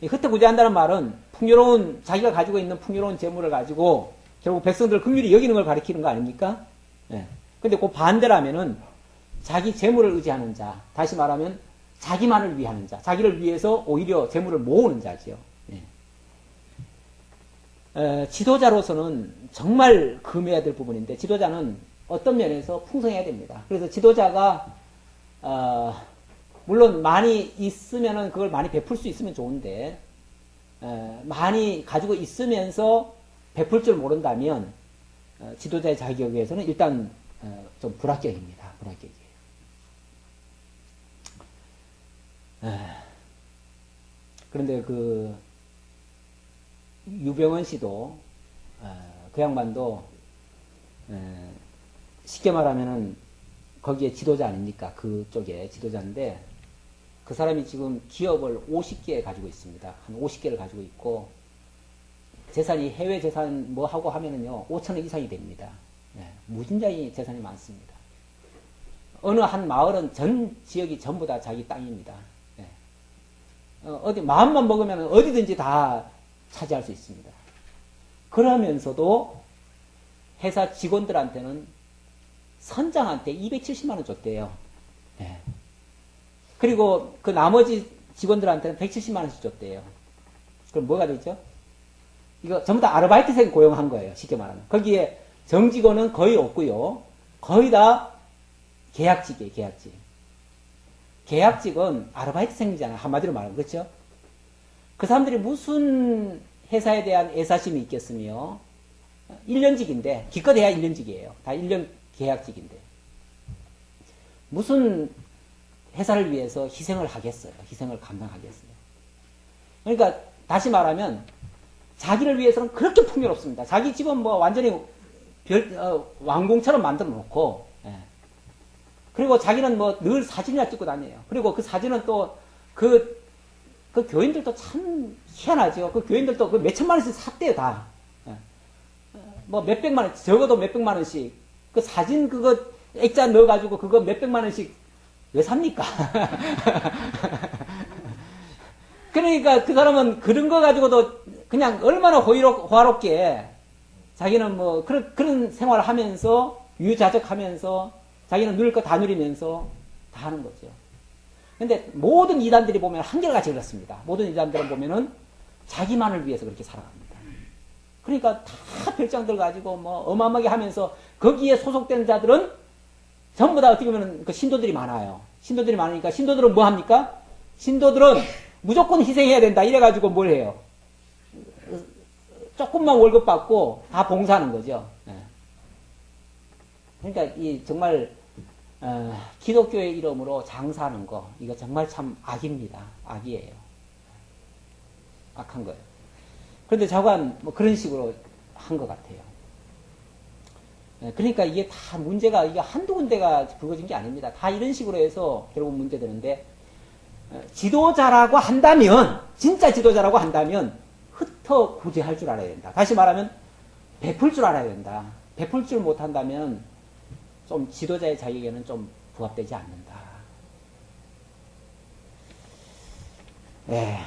이 흩어 구제한다는 말은 풍요로운, 자기가 가지고 있는 풍요로운 재물을 가지고 결국 백성들 긍휼히 여기는 걸 가리키는 거 아닙니까? 예. 근데 그 반대라면은 자기 재물을 의지하는 자, 다시 말하면 자기만을 위하는 자, 자기를 위해서 오히려 재물을 모으는 자지요. 예. 지도자로서는 정말 금해야 될 부분인데, 지도자는 어떤 면에서 풍성해야 됩니다. 그래서 지도자가 물론 많이 있으면은 그걸 많이 베풀 수 있으면 좋은데, 많이 가지고 있으면서 베풀 줄 모른다면 지도자의 자격에서는 일단 좀 불합격입니다. 불합격이에요. 그런데 그 유병헌 씨도 그 양반도 쉽게 말하면은 거기에 지도자 아닙니까? 그쪽에 지도자인데, 그 사람이 지금 기업을 50개 가지고 있습니다. 한 50개를 가지고 있고, 재산이 해외 재산 뭐 하고 하면은요 5천억 이상이 됩니다. 무진장이 재산이 많습니다. 어느 한 마을은 전 지역이 전부 다 자기 땅입니다. 어디 마음만 먹으면 어디든지 다 차지할 수 있습니다. 그러면서도 회사 직원들한테는 선장한테 270만 원 줬대요. 그리고 그 나머지 직원들한테는 170만 원씩 줬대요. 그럼 뭐가 되죠? 이거 전부 다 아르바이트생 고용한 거예요. 쉽게 말하면. 거기에 정직원은 거의 없고요. 거의 다 계약직이에요. 계약직. 계약직은 아르바이트생이잖아요. 한마디로 말하면. 그렇죠? 그 사람들이 무슨 회사에 대한 애사심이 있겠으며, 1년직인데, 기껏해야 1년직이에요. 다 1년 계약직인데. 무슨 회사를 위해서 희생을 하겠어요. 희생을 감당하겠어요. 그러니까 다시 말하면 자기를 위해서는 그렇게 풍요롭습니다. 자기 집은 뭐 완전히 왕궁처럼 만들어 놓고, 그리고 자기는 뭐 늘 사진이나 찍고 다녀요. 그리고 그 사진은 또 그 교인들도 참 희한하죠. 그 교인들도 그 몇천만 원씩 샀대요, 다. 뭐 몇백만 원, 적어도 몇백만 원씩. 그 사진 그거 액자 넣어가지고 그거 몇백만 원씩 왜 삽니까? 그러니까 그 사람은 그런 거 가지고도 그냥 얼마나 호화롭게 자기는 뭐 그런 생활을 하면서 유자적하면서 자기는 누릴 거 다 누리면서 다 하는 거죠. 근데 모든 이단들이 보면 한결같이 그렇습니다. 모든 이단들은 보면은 자기만을 위해서 그렇게 살아갑니다. 그러니까 다 별장들 가지고 뭐 어마어마하게 하면서 거기에 소속된 자들은 전부 다 어떻게 보면 그 신도들이 많아요. 신도들이 많으니까 신도들은 뭐 합니까? 신도들은 무조건 희생해야 된다. 이래가지고 뭘 해요? 조금만 월급 받고 다 봉사하는 거죠. 그러니까 이 정말 기독교의 이름으로 장사하는 거, 이거 정말 참 악입니다. 악이에요. 악한 거예요. 그런데 자관 뭐 그런 식으로 한 것 같아요. 그러니까 이게 다 문제가, 이게 한두 군데가 불거진 게 아닙니다. 다 이런 식으로 해서 결국 문제되는데, 지도자라고 한다면, 진짜 지도자라고 한다면, 흩어 구제할 줄 알아야 된다. 다시 말하면 베풀 줄 알아야 된다. 베풀 줄 못한다면 좀 지도자의 자격에는 좀 부합되지 않는다. 예.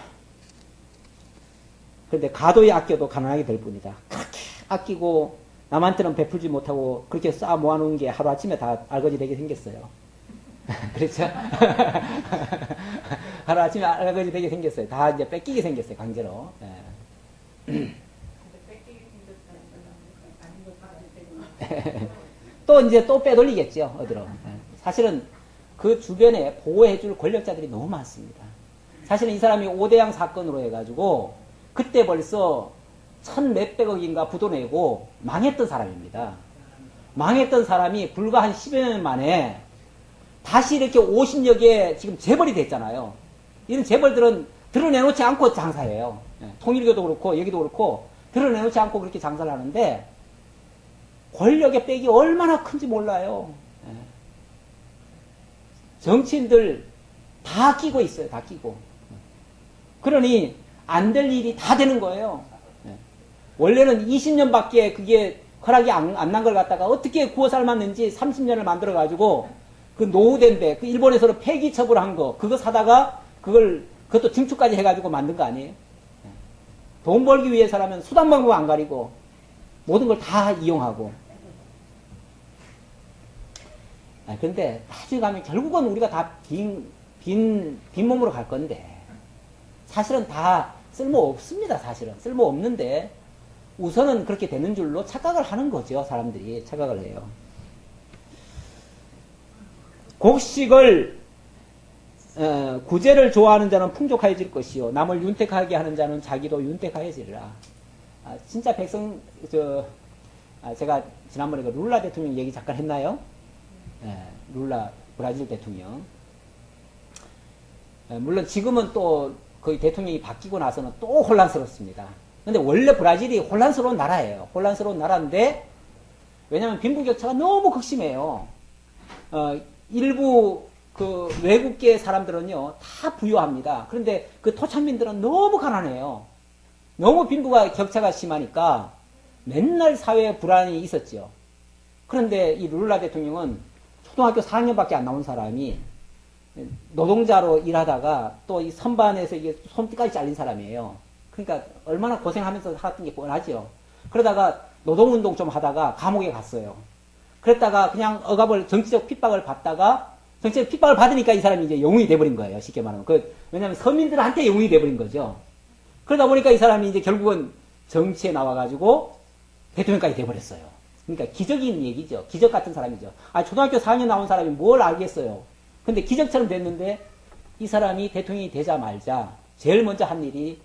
그런데 가도에 아껴도 가난하게 될 뿐이다. 그렇게 아끼고 남한테는 베풀지 못하고 그렇게 쌓아 모아놓은 게 하루아침에 다 알거지 되게 생겼어요. 그렇죠? 하루아침에 알거지 되게 생겼어요. 다 이제 뺏기게 생겼어요. 강제로. 예. 또 이제 또 빼돌리겠죠. 어디로. 예. 사실은 그 주변에 보호해줄 권력자들이 너무 많습니다. 사실은 이 사람이 오대양 사건으로 해가지고 그때 벌써 1,몇백억인가 부도 내고 망했던 사람입니다. 망했던 사람이 불과 한 10여 년 만에 다시 이렇게 50여 개 지금 재벌이 됐잖아요. 이런 재벌들은 드러내놓지 않고 장사해요. 통일교도 그렇고 여기도 그렇고 드러내놓지 않고 그렇게 장사를 하는데 권력의 빽이 얼마나 큰지 몰라요. 정치인들 다 끼고 있어요. 다 끼고. 그러니 안 될 일이 다 되는 거예요. 원래는 20년밖에 그게 허락이 안 난 걸 갖다가 어떻게 구워 삶았는지 30년을 만들어가지고 그 노후된 데, 그 일본에서는 폐기 처분한 거, 그거 사다가 그것도 증축까지 해가지고 만든 거 아니에요? 돈 벌기 위해서라면 수단 방법 안 가리고 모든 걸 다 이용하고. 근데 나중에 가면 결국은 우리가 다 빈 몸으로 갈 건데 사실은 다 쓸모 없습니다. 사실은 쓸모 없는데 우선은 그렇게 되는 줄로 착각을 하는 거죠. 사람들이 착각을 해요. 곡식을 구제를 좋아하는 자는 풍족하여질 것이요 남을 윤택하게 하는 자는 자기도 윤택하여지리라. 진짜 백성 제가 지난번에 그 룰라 대통령 얘기 잠깐 했나요? 룰라 브라질 대통령. 물론 지금은 또 거의 대통령이 바뀌고 나서는 또 혼란스럽습니다. 근데 원래 브라질이 혼란스러운 나라예요. 혼란스러운 나라인데 왜냐하면 빈부격차가 너무 극심해요. 일부 그 외국계 사람들은요 다 부유합니다. 그런데 그 토착민들은 너무 가난해요. 너무 빈부가 격차가 심하니까 맨날 사회에 불안이 있었죠. 그런데 이 룰라 대통령은 초등학교 4학년밖에 안 나온 사람이 노동자로 일하다가 또 이 선반에서 이게 손끝까지 잘린 사람이에요. 그러니까 얼마나 고생하면서 살았던 게 뻔하죠. 그러다가 노동운동 좀 하다가 감옥에 갔어요. 그랬다가 그냥 억압을, 정치적 핍박을 받다가, 정치적 핍박을 받으니까 이 사람이 이제 영웅이 돼버린 거예요. 쉽게 말하면. 왜냐면 서민들한테 영웅이 돼버린 거죠. 그러다 보니까 이 사람이 이제 결국은 정치에 나와가지고 대통령까지 돼버렸어요. 그러니까 기적인 얘기죠. 기적 같은 사람이죠. 초등학교 4학년 나온 사람이 뭘 알겠어요. 근데 기적처럼 됐는데 이 사람이 대통령이 되자 말자 제일 먼저 한 일이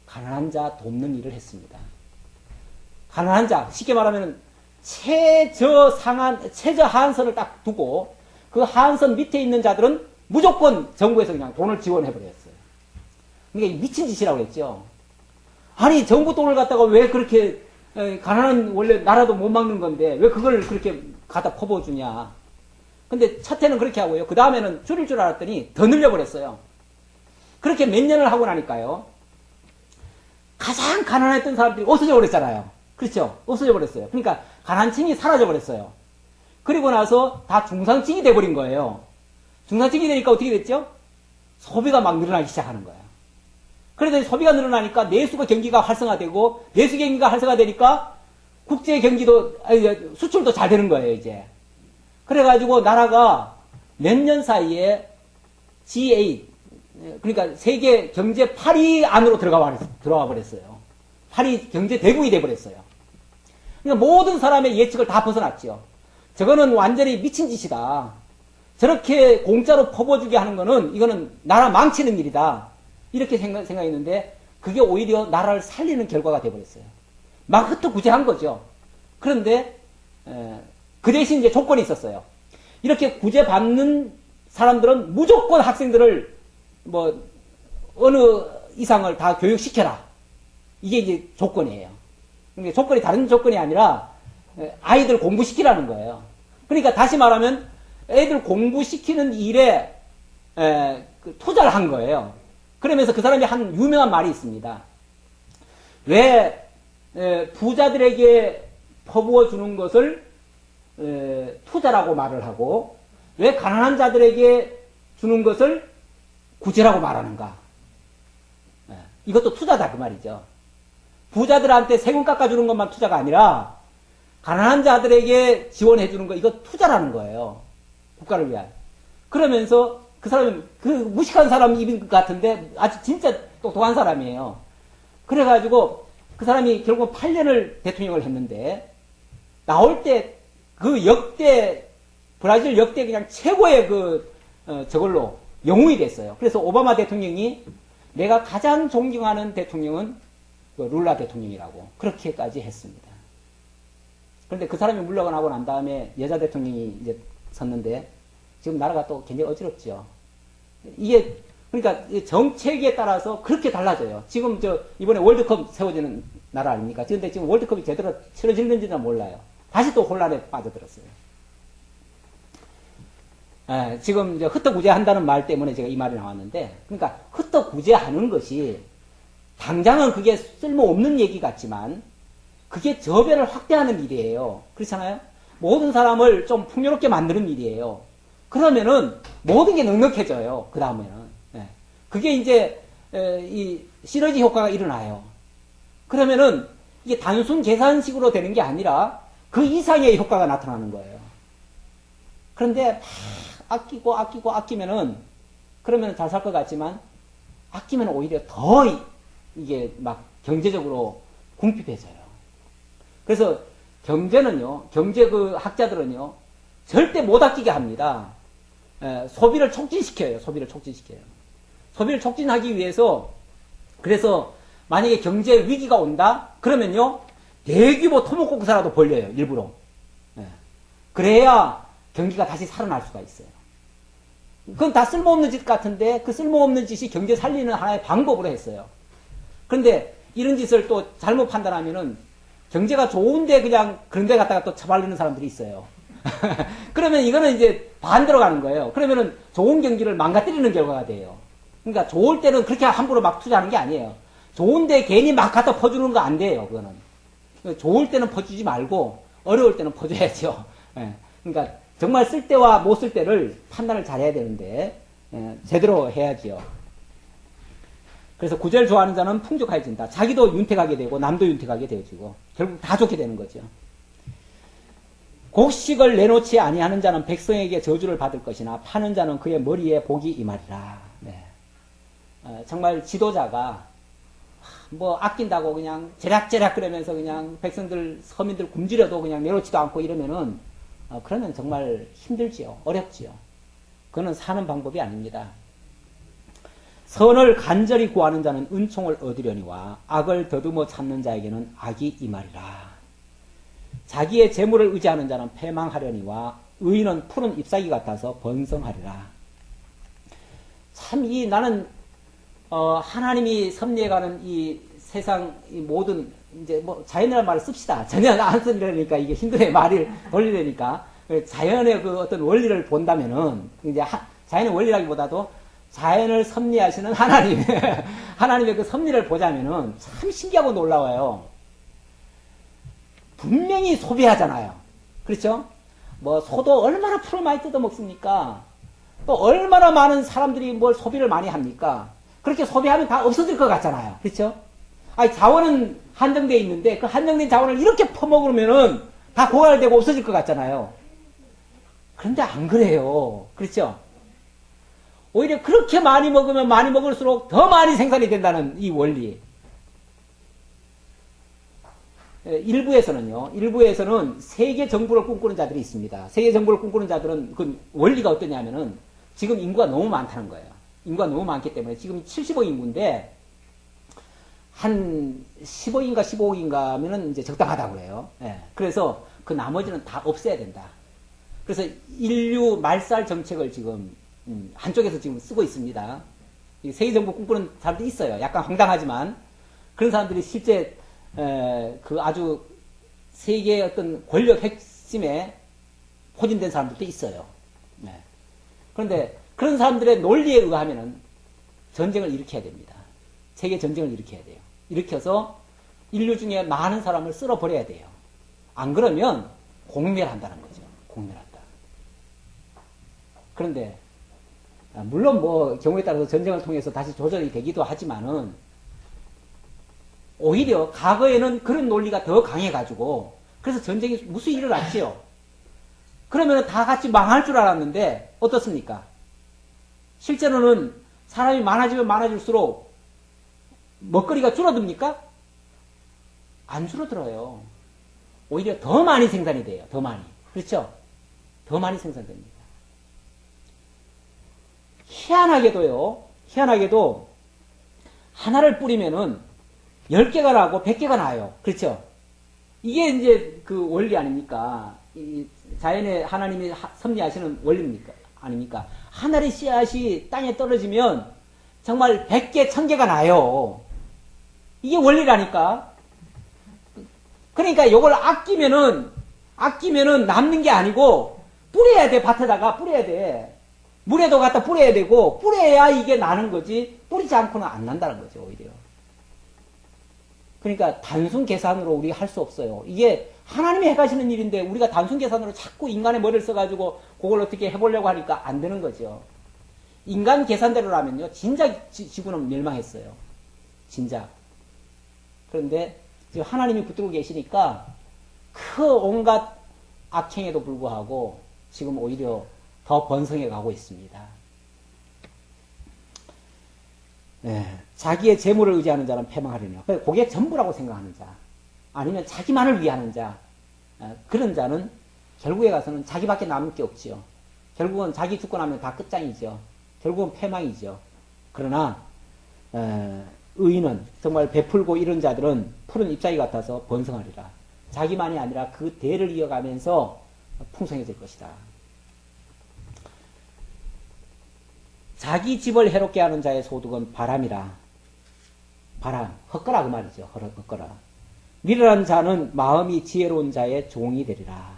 가난한 자 돕는 일을 했습니다. 가난한 자, 쉽게 말하면 최저하한선을 딱 두고 그 하한선 밑에 있는 자들은 무조건 정부에서 그냥 돈을 지원해버렸어요. 그러니까 미친 짓이라고 했죠. 아니 정부 돈을 갖다가 왜 그렇게 가난한 원래 나라도 못 막는 건데 왜 그걸 그렇게 갖다 퍼부어주냐. 근데 첫 해는 그렇게 하고요. 그 다음에는 줄일 줄 알았더니 더 늘려버렸어요. 그렇게 몇 년을 하고 나니까요. 가장 가난했던 사람들이 없어져 버렸잖아요. 그렇죠? 없어져 버렸어요. 그러니까 가난층이 사라져 버렸어요. 그리고 나서 다 중상층이 돼버린 거예요. 중상층이 되니까 어떻게 됐죠? 소비가 막 늘어나기 시작하는 거예요. 그래서 소비가 늘어나니까 내수가 경기가 활성화되고 내수 경기가 활성화되니까 국제 경기도 수출도 잘 되는 거예요. 이제. 그래가지고 나라가 몇 년 사이에 G8 그러니까 세계 경제 8위 안으로 들어가 버렸어요. 8위 경제 대국이 돼버렸어요. 그러니까 모든 사람의 예측을 다 벗어났죠. 저거는 완전히 미친 짓이다. 저렇게 공짜로 퍼부어주게 하는 거는 이거는 나라 망치는 일이다. 이렇게 생각했는데 그게 오히려 나라를 살리는 결과가 돼버렸어요. 막 흩어구제한 거죠. 그런데 그 대신 이제 조건이 있었어요. 이렇게 구제받는 사람들은 무조건 학생들을 어느 이상을 다 교육시켜라. 이게 이제 조건이에요. 그러니까 조건이 다른 조건이 아니라 아이들 공부시키라는 거예요. 그러니까 다시 말하면 애들 공부시키는 일에 투자를 한 거예요. 그러면서 그 사람이 한 유명한 말이 있습니다. 왜 부자들에게 퍼부어 주는 것을 투자라고 말을 하고 왜 가난한 자들에게 주는 것을 구제라고 말하는가? 이것도 투자다 그 말이죠. 부자들한테 세금 깎아주는 것만 투자가 아니라 가난한 자들에게 지원해 주는 거 이거 투자라는 거예요. 국가를 위한. 그러면서 그 사람이 그 무식한 사람인 것 같은데 아주 진짜 똑똑한 사람이에요. 그래가지고 그 사람이 결국 8년을 대통령을 했는데 나올 때 그 역대 브라질 역대 그냥 최고의 저걸로 영웅이 됐어요. 그래서 오바마 대통령이 내가 가장 존경하는 대통령은 룰라 대통령이라고 그렇게까지 했습니다. 그런데 그 사람이 물러나고 난 다음에 여자 대통령이 이제 섰는데 지금 나라가 또 굉장히 어지럽죠. 이게 그러니까 정책에 따라서 그렇게 달라져요. 지금 이번에 월드컵 세워지는 나라 아닙니까? 그런데 지금 월드컵이 제대로 치러지는지는 몰라요. 다시 또 혼란에 빠져들었어요. 지금 이제 흩어구제한다는 말 때문에 제가 이 말이 나왔는데, 그러니까 흩어구제하는 것이 당장은 그게 쓸모없는 얘기 같지만 그게 저변을 확대하는 일이에요. 그렇잖아요? 모든 사람을 좀 풍요롭게 만드는 일이에요. 그러면은 모든 게 넉넉해져요. 그 다음에는. 그게 이제 이 시너지 효과가 일어나요. 그러면은 이게 단순 계산식으로 되는 게 아니라 그 이상의 효과가 나타나는 거예요. 그런데 막 아끼면은 그러면 잘 살 것 같지만 아끼면 오히려 더 이게 막 경제적으로 궁핍해져요. 그래서 경제는요, 경제 학자들은요, 절대 못 아끼게 합니다. 소비를 촉진시켜요. 소비를 촉진하기 위해서, 그래서 만약에 경제 위기가 온다? 그러면요, 대규모 토목공사라도 벌려요, 일부러. 그래야 경기가 다시 살아날 수가 있어요. 그건 다 쓸모없는 짓 같은데, 그 쓸모없는 짓이 경제 살리는 하나의 방법으로 했어요. 그런데 이런 짓을 또 잘못 판단하면은, 경제가 좋은데 그냥 그런 데 갖다가 또 처발리는 사람들이 있어요. 그러면 이거는 이제 반대로 가는 거예요. 그러면은 좋은 경기를 망가뜨리는 결과가 돼요. 그러니까 좋을 때는 그렇게 함부로 막 투자하는 게 아니에요. 좋은데 괜히 막 갖다 퍼주는 거 안 돼요, 그거는. 좋을 때는 퍼주지 말고, 어려울 때는 퍼줘야죠. 그러니까 정말 쓸 때와 못 쓸 때를 판단을 잘 해야 되는데, 제대로 해야지요. 그래서 구제를 좋아하는 자는 풍족해진다. 자기도 윤택하게 되고, 남도 윤택하게 되어지고, 결국 다 좋게 되는 거죠. 곡식을 내놓지 아니하는 자는 백성에게 저주를 받을 것이나 파는 자는 그의 머리에 복이 임하리라. 정말 지도자가 뭐 아낀다고 그냥 제략제략 그러면서 그냥 백성들 서민들 굶주려도 그냥 내놓지도 않고 이러면은 그러면 정말 힘들지요. 어렵지요. 그거는 사는 방법이 아닙니다. 선을 간절히 구하는 자는 은총을 얻으려니와 악을 더듬어 찾는 자에게는 악이 임하리라. 자기의 재물을 의지하는 자는 패망하려니와 의인은 푸른 잎사귀 같아서 번성하리라. 참 나는 하나님이 섭리해가는 이 세상 이 모든 이제 뭐 자연이라는 말을 씁시다. 전혀 안 쓰려니까 이게 힘들어요. 말을 돌리려니까 자연의 그 어떤 원리를 본다면은 이제 자연의 원리라기보다도 자연을 섭리하시는 하나님 하나님의 그 섭리를 보자면은 참 신기하고 놀라워요. 분명히 소비하잖아요. 그렇죠? 뭐 소도 얼마나 풀을 많이 뜯어 먹습니까? 또 얼마나 많은 사람들이 뭘 소비를 많이 합니까? 그렇게 소비하면 다 없어질 것 같잖아요. 그렇죠? 아니, 자원은 한정되어 있는데 그 한정된 자원을 이렇게 퍼먹으면은 다 고갈되고 없어질 것 같잖아요. 그런데 안 그래요. 그렇죠? 오히려 그렇게 많이 먹으면 많이 먹을수록 더 많이 생산이 된다는 이 원리. 일부에서는 세계 정부를 꿈꾸는 자들이 있습니다. 세계 정부를 꿈꾸는 자들은 그 원리가 어떠냐면은 지금 인구가 너무 많다는 거예요. 인구가 너무 많기 때문에 지금 70억 인구인데 한 10억인가 15억인가 하면은 이제 적당하다고 그래요. 그래서 그 나머지는 다 없애야 된다. 그래서 인류 말살 정책을 지금 한쪽에서 지금 쓰고 있습니다. 세계 정부 꿈꾸는 사람도 있어요. 약간 황당하지만 그런 사람들이 실제 그 아주 세계의 어떤 권력 핵심에 포진된 사람들도 있어요. 그런데 그런 사람들의 논리에 의하면은 전쟁을 일으켜야 됩니다. 세계 전쟁을 일으켜야 돼요. 일으켜서 인류 중에 많은 사람을 쓸어버려야 돼요. 안 그러면 공멸한다는 거죠. 공멸한다. 그런데 물론 뭐 경우에 따라서 전쟁을 통해서 다시 조절이 되기도 하지만은 오히려 과거에는 그런 논리가 더 강해가지고 그래서 전쟁이 무수히 일어났지요. 그러면 다 같이 망할 줄 알았는데 어떻습니까? 실제로는 사람이 많아지면 많아질수록 먹거리가 줄어듭니까? 안 줄어들어요. 오히려 더 많이 생산이 돼요. 더 많이. 그렇죠? 더 많이 생산됩니다. 희한하게도 하나를 뿌리면은 10개가 나고 100개가 나요. 그렇죠? 이게 이제 그 원리 아닙니까? 이 자연에 하나님이 섭리하시는 원리입니까? 아닙니까? 하나의 씨앗이 땅에 떨어지면 정말 100개, 1000개가 나요. 이게 원리라니까. 그러니까 이걸 아끼면은 남는 게 아니고 뿌려야 돼. 밭에다가 뿌려야 돼. 물에도 갖다 뿌려야 되고 뿌려야 이게 나는 거지 뿌리지 않고는 안 난다는 거죠. 오히려. 그러니까 단순 계산으로 우리가 할 수 없어요. 이게 하나님이 해가시는 일인데 우리가 단순 계산으로 자꾸 인간의 머리를 써가지고 그걸 어떻게 해보려고 하니까 안 되는 거죠. 인간 계산대로라면요. 진작 지구는 멸망했어요. 진작. 그런데 지금 하나님이 붙들고 계시니까 그 온갖 악행에도 불구하고 지금 오히려 더 번성해 가고 있습니다. 네, 자기의 재물을 의지하는 자는 패망하리라. 그게 전부라고 생각하는 자, 아니면 자기만을 위하는 자, 그런 자는 결국에 가서는 자기밖에 남을 게 없지요. 결국은 자기 죽고 나면 다 끝장이죠. 결국은 패망이죠. 그러나 의인은 정말 베풀고 이런 자들은 푸른 잎사귀 같아서 번성하리라. 자기만이 아니라 그 대를 이어가면서 풍성해질 것이다. 자기 집을 해롭게 하는 자의 소득은 바람이라. 바람, 헛거라 그 말이죠. 헛거라. 미련한 자는 마음이 지혜로운 자의 종이 되리라.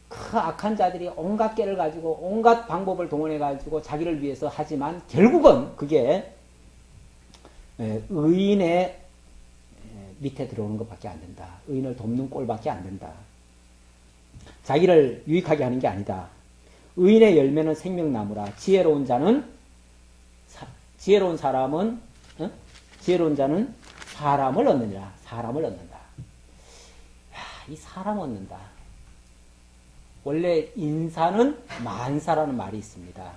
그 악한 자들이 온갖 깨를 가지고 온갖 방법을 동원해 가지고 자기를 위해서 하지만 결국은 그게 의인의 밑에 들어오는 것밖에 안 된다. 의인을 돕는 꼴밖에 안 된다. 자기를 유익하게 하는 게 아니다. 의인의 열매는 생명나무라. 지혜로운 자는 지혜로운 자는 사람을 얻느니라. 사람을 얻는다. 이 사람 얻는다. 원래 인사는 만사라는 말이 있습니다.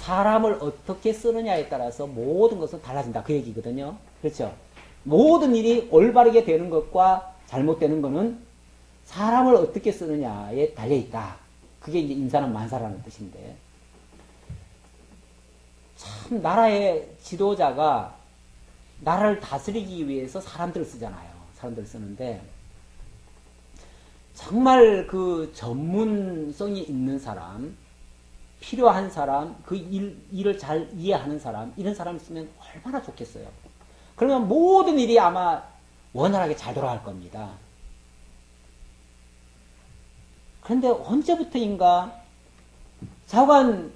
사람을 어떻게 쓰느냐에 따라서 모든 것은 달라진다. 그 얘기거든요. 그렇죠? 모든 일이 올바르게 되는 것과 잘못되는 것은 사람을 어떻게 쓰느냐에 달려있다. 그게 이제 인사는 만사라는 뜻인데. 참, 나라의 지도자가 나라를 다스리기 위해서 사람들을 쓰잖아요. 사람들을 쓰는데, 정말 그 전문성이 있는 사람, 필요한 사람, 그 일을 잘 이해하는 사람, 이런 사람이 있으면 얼마나 좋겠어요. 그러면 모든 일이 아마 원활하게 잘 돌아갈 겁니다. 그런데 언제부터인가 자관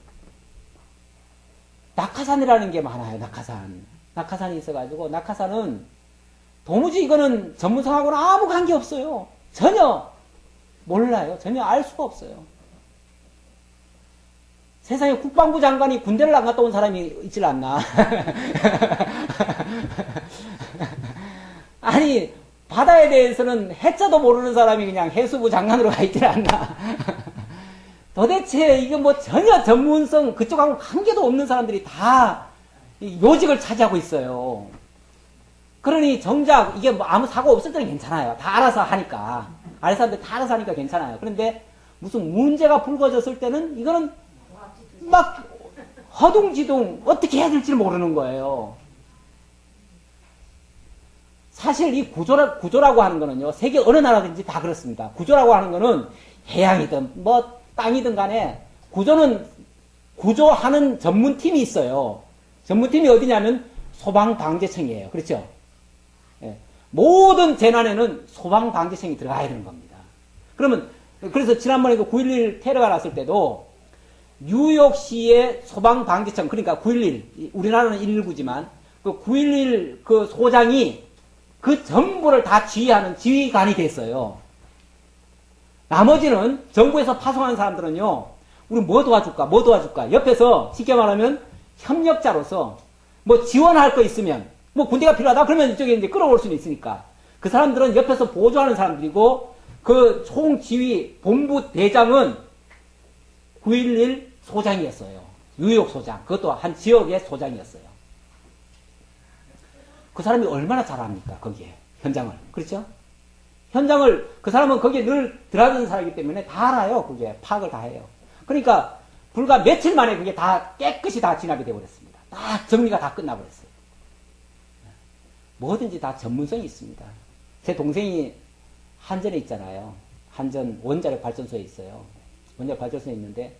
낙하산이라는 게 많아요. 낙하산이 있어가지고 낙하산은 도무지 이거는 전문성하고는 아무 관계 없어요. 전혀 몰라요. 전혀 알 수가 없어요. 세상에 국방부 장관이 군대를 안 갔다 온 사람이 있질 않나. 아니 바다에 대해서는 해자도 모르는 사람이 그냥 해수부 장관으로 가 있질 않나. 도대체 이거 뭐 전혀 전문성 그쪽하고 관계도 없는 사람들이 다 요직을 차지하고 있어요. 그러니 정작 이게 뭐 아무 사고 없을 때는 괜찮아요. 다 알아서 하니까. 아래 사람들 다 알아서 하니까 괜찮아요. 그런데 무슨 문제가 불거졌을 때는 이거는 막 허둥지둥 어떻게 해야 될지 모르는 거예요. 사실 이 구조라고 하는 거는요, 세계 어느 나라든지 다 그렇습니다. 구조라고 하는 거는 해양이든 뭐 땅이든 간에 구조하는 전문팀이 있어요. 전문팀이 어디냐면 소방방재청이에요. 그렇죠? 예. 모든 재난에는 소방방재청이 들어가야 되는 겁니다. 그래서 지난번에 그 9.11 테러가 났을 때도 뉴욕시의 소방방재청, 그러니까 9.11, 우리나라는 119지만 그 9.11 그 소장이 그 전부를 다 지휘하는 지휘관이 됐어요. 나머지는 정부에서 파송한 사람들은요, 우리 뭐 도와줄까, 뭐 도와줄까. 옆에서 쉽게 말하면 협력자로서 뭐 지원할 거 있으면, 뭐 군대가 필요하다 그러면 이쪽에 이제 끌어올 수는 있으니까. 그 사람들은 옆에서 보조하는 사람들이고, 그 총지휘 본부 대장은 9.11 소장이었어요. 뉴욕 소장. 그것도 한 지역의 소장이었어요. 그 사람이 얼마나 잘합니까, 거기에. 현장을. 그렇죠? 현장을, 그 사람은 거기에 늘 들어가는 사람이기 때문에 다 알아요. 그게. 파악을 다 해요. 그러니까, 불과 며칠 만에 그게 다 깨끗이 다 진압이 되어버렸습니다. 다 정리가 다 끝나버렸어요. 뭐든지 다 전문성이 있습니다. 제 동생이 한전에 있잖아요. 한전 원자력 발전소에 있어요. 원자력 발전소에 있는데,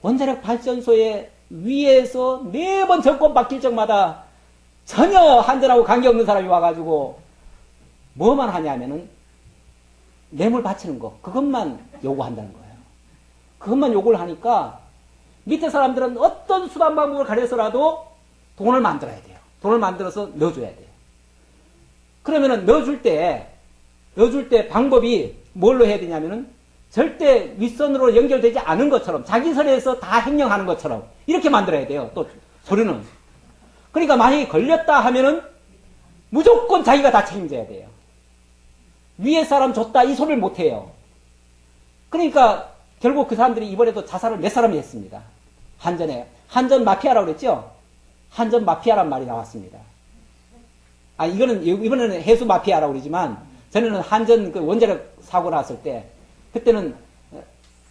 원자력 발전소에 위에서 매번 정권 바뀔 적마다 전혀 한전하고 관계없는 사람이 와가지고 뭐만 하냐면은 뇌물 바치는 거, 그것만 요구한다는 거예요. 그것만 요구를 하니까 밑에 사람들은 어떤 수단 방법을 가려서라도 돈을 만들어야 돼요. 돈을 만들어서 넣어줘야 돼요. 그러면은 넣어줄 때 방법이 뭘로 해야 되냐면은 절대 윗선으로 연결되지 않은 것처럼 자기 선에서 다 행령하는 것처럼 이렇게 만들어야 돼요. 또 서류는. 그러니까 만약에 걸렸다 하면은 무조건 자기가 다 책임져야 돼요. 위에 사람 줬다 이 소리를 못 해요. 그러니까 결국 그 사람들이 이번에도 자살을 몇 사람이 했습니다. 한전에. 한전 마피아라고 그랬죠? 한전 마피아란 말이 나왔습니다. 아, 이번에는 해수 마피아라고 그러지만 전에는 한전 그 원자력 사고 났을 때 그때는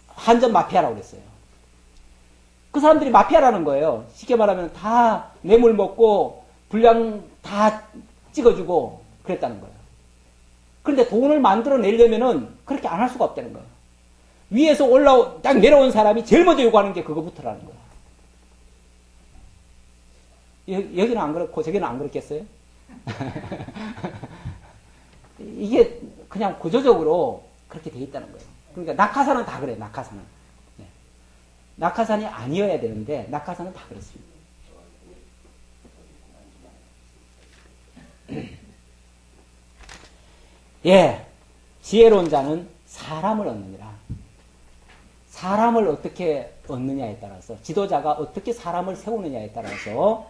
한전 마피아라고 그랬어요. 그 사람들이 마피아라는 거예요. 쉽게 말하면 다 뇌물 먹고 분량 다 찍어주고 그랬다는 거예요. 그런데 돈을 만들어내려면은 그렇게 안 할 수가 없다는 거예요. 위에서 딱 내려온 사람이 제일 먼저 요구하는 게 그거부터라는 거예요. 여기는 안 그렇고 저기는 안 그렇겠어요? 이게 그냥 구조적으로 그렇게 돼 있다는 거예요. 그러니까 낙하산은 다 그래요. 낙하산은. 네. 낙하산이 아니어야 되는데 낙하산은 다 그렇습니다. 예, 지혜로운 자는 사람을 얻느니라. 사람을 어떻게 얻느냐에 따라서, 지도자가 어떻게 사람을 세우느냐에 따라서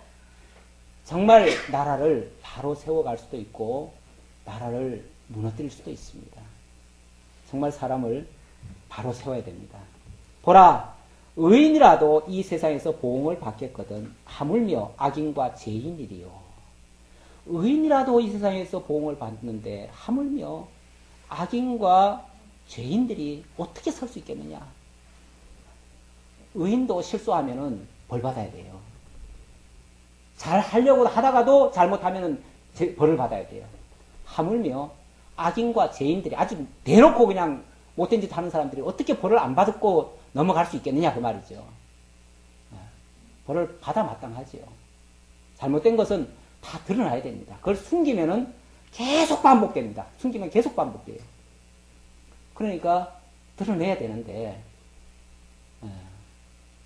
정말 나라를 바로 세워갈 수도 있고 나라를 무너뜨릴 수도 있습니다. 정말 사람을 바로 세워야 됩니다. 보라, 의인이라도 이 세상에서 보응을 받겠거든 하물며 악인과 죄인이리요. 의인이라도 이 세상에서 보응을 받는데 하물며 악인과 죄인들이 어떻게 설 수 있겠느냐. 의인도 실수하면은 벌 받아야 돼요. 잘 하려고 하다가도 잘못하면은 벌을 받아야 돼요. 하물며 악인과 죄인들이 아주 대놓고 그냥 못된 짓 하는 사람들이 어떻게 벌을 안 받고 넘어갈 수 있겠느냐 그 말이죠. 벌을 받아 마땅하지요. 잘못된 것은 다 드러나야 됩니다. 그걸 숨기면은 계속 반복됩니다. 숨기면 계속 반복돼요. 그러니까 드러내야 되는데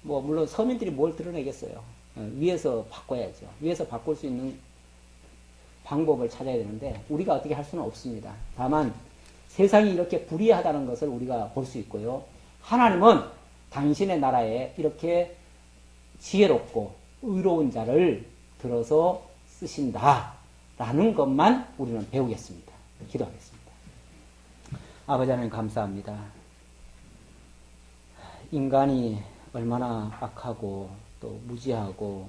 뭐 물론 서민들이 뭘 드러내겠어요. 위에서 바꿔야죠. 위에서 바꿀 수 있는 방법을 찾아야 되는데 우리가 어떻게 할 수는 없습니다. 다만 세상이 이렇게 불의하다는 것을 우리가 볼 수 있고요. 하나님은 당신의 나라에 이렇게 지혜롭고 의로운 자를 들어서 쓰신다라는 것만 우리는 배우겠습니다. 기도하겠습니다. 아버지 하나님 감사합니다. 인간이 얼마나 악하고 또 무지하고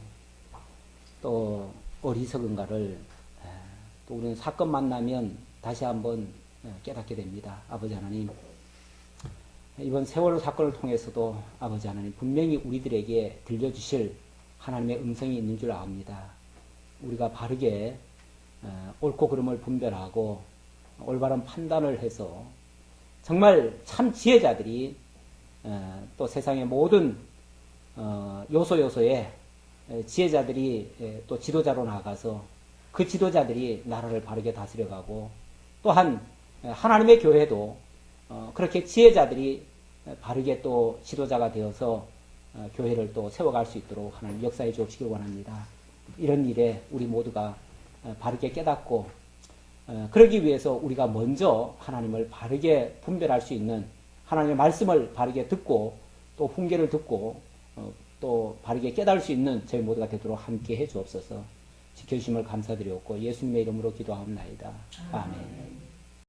또 어리석은가를 또 우리는 사건 만나면 다시 한번 깨닫게 됩니다. 아버지 하나님, 이번 세월호 사건을 통해서도 아버지 하나님 분명히 우리들에게 들려주실 하나님의 음성이 있는 줄 압니다. 우리가 바르게 옳고 그름을 분별하고 올바른 판단을 해서 정말 참 지혜자들이 또 세상의 모든 요소에 지혜자들이 또 지도자로 나가서 그 지도자들이 나라를 바르게 다스려가고 또한 하나님의 교회도 그렇게 지혜자들이 바르게 또 지도자가 되어서 교회를 또 세워갈 수 있도록 하나님 역사해 주시길 원합니다. 이런 일에 우리 모두가 바르게 깨닫고 그러기 위해서 우리가 먼저 하나님을 바르게 분별할 수 있는 하나님의 말씀을 바르게 듣고 또 훈계를 듣고 또 바르게 깨달을 수 있는 저희 모두가 되도록 함께 해 주옵소서. 지켜주심을 감사드리옵고 예수님의 이름으로 기도하옵나이다. 아멘.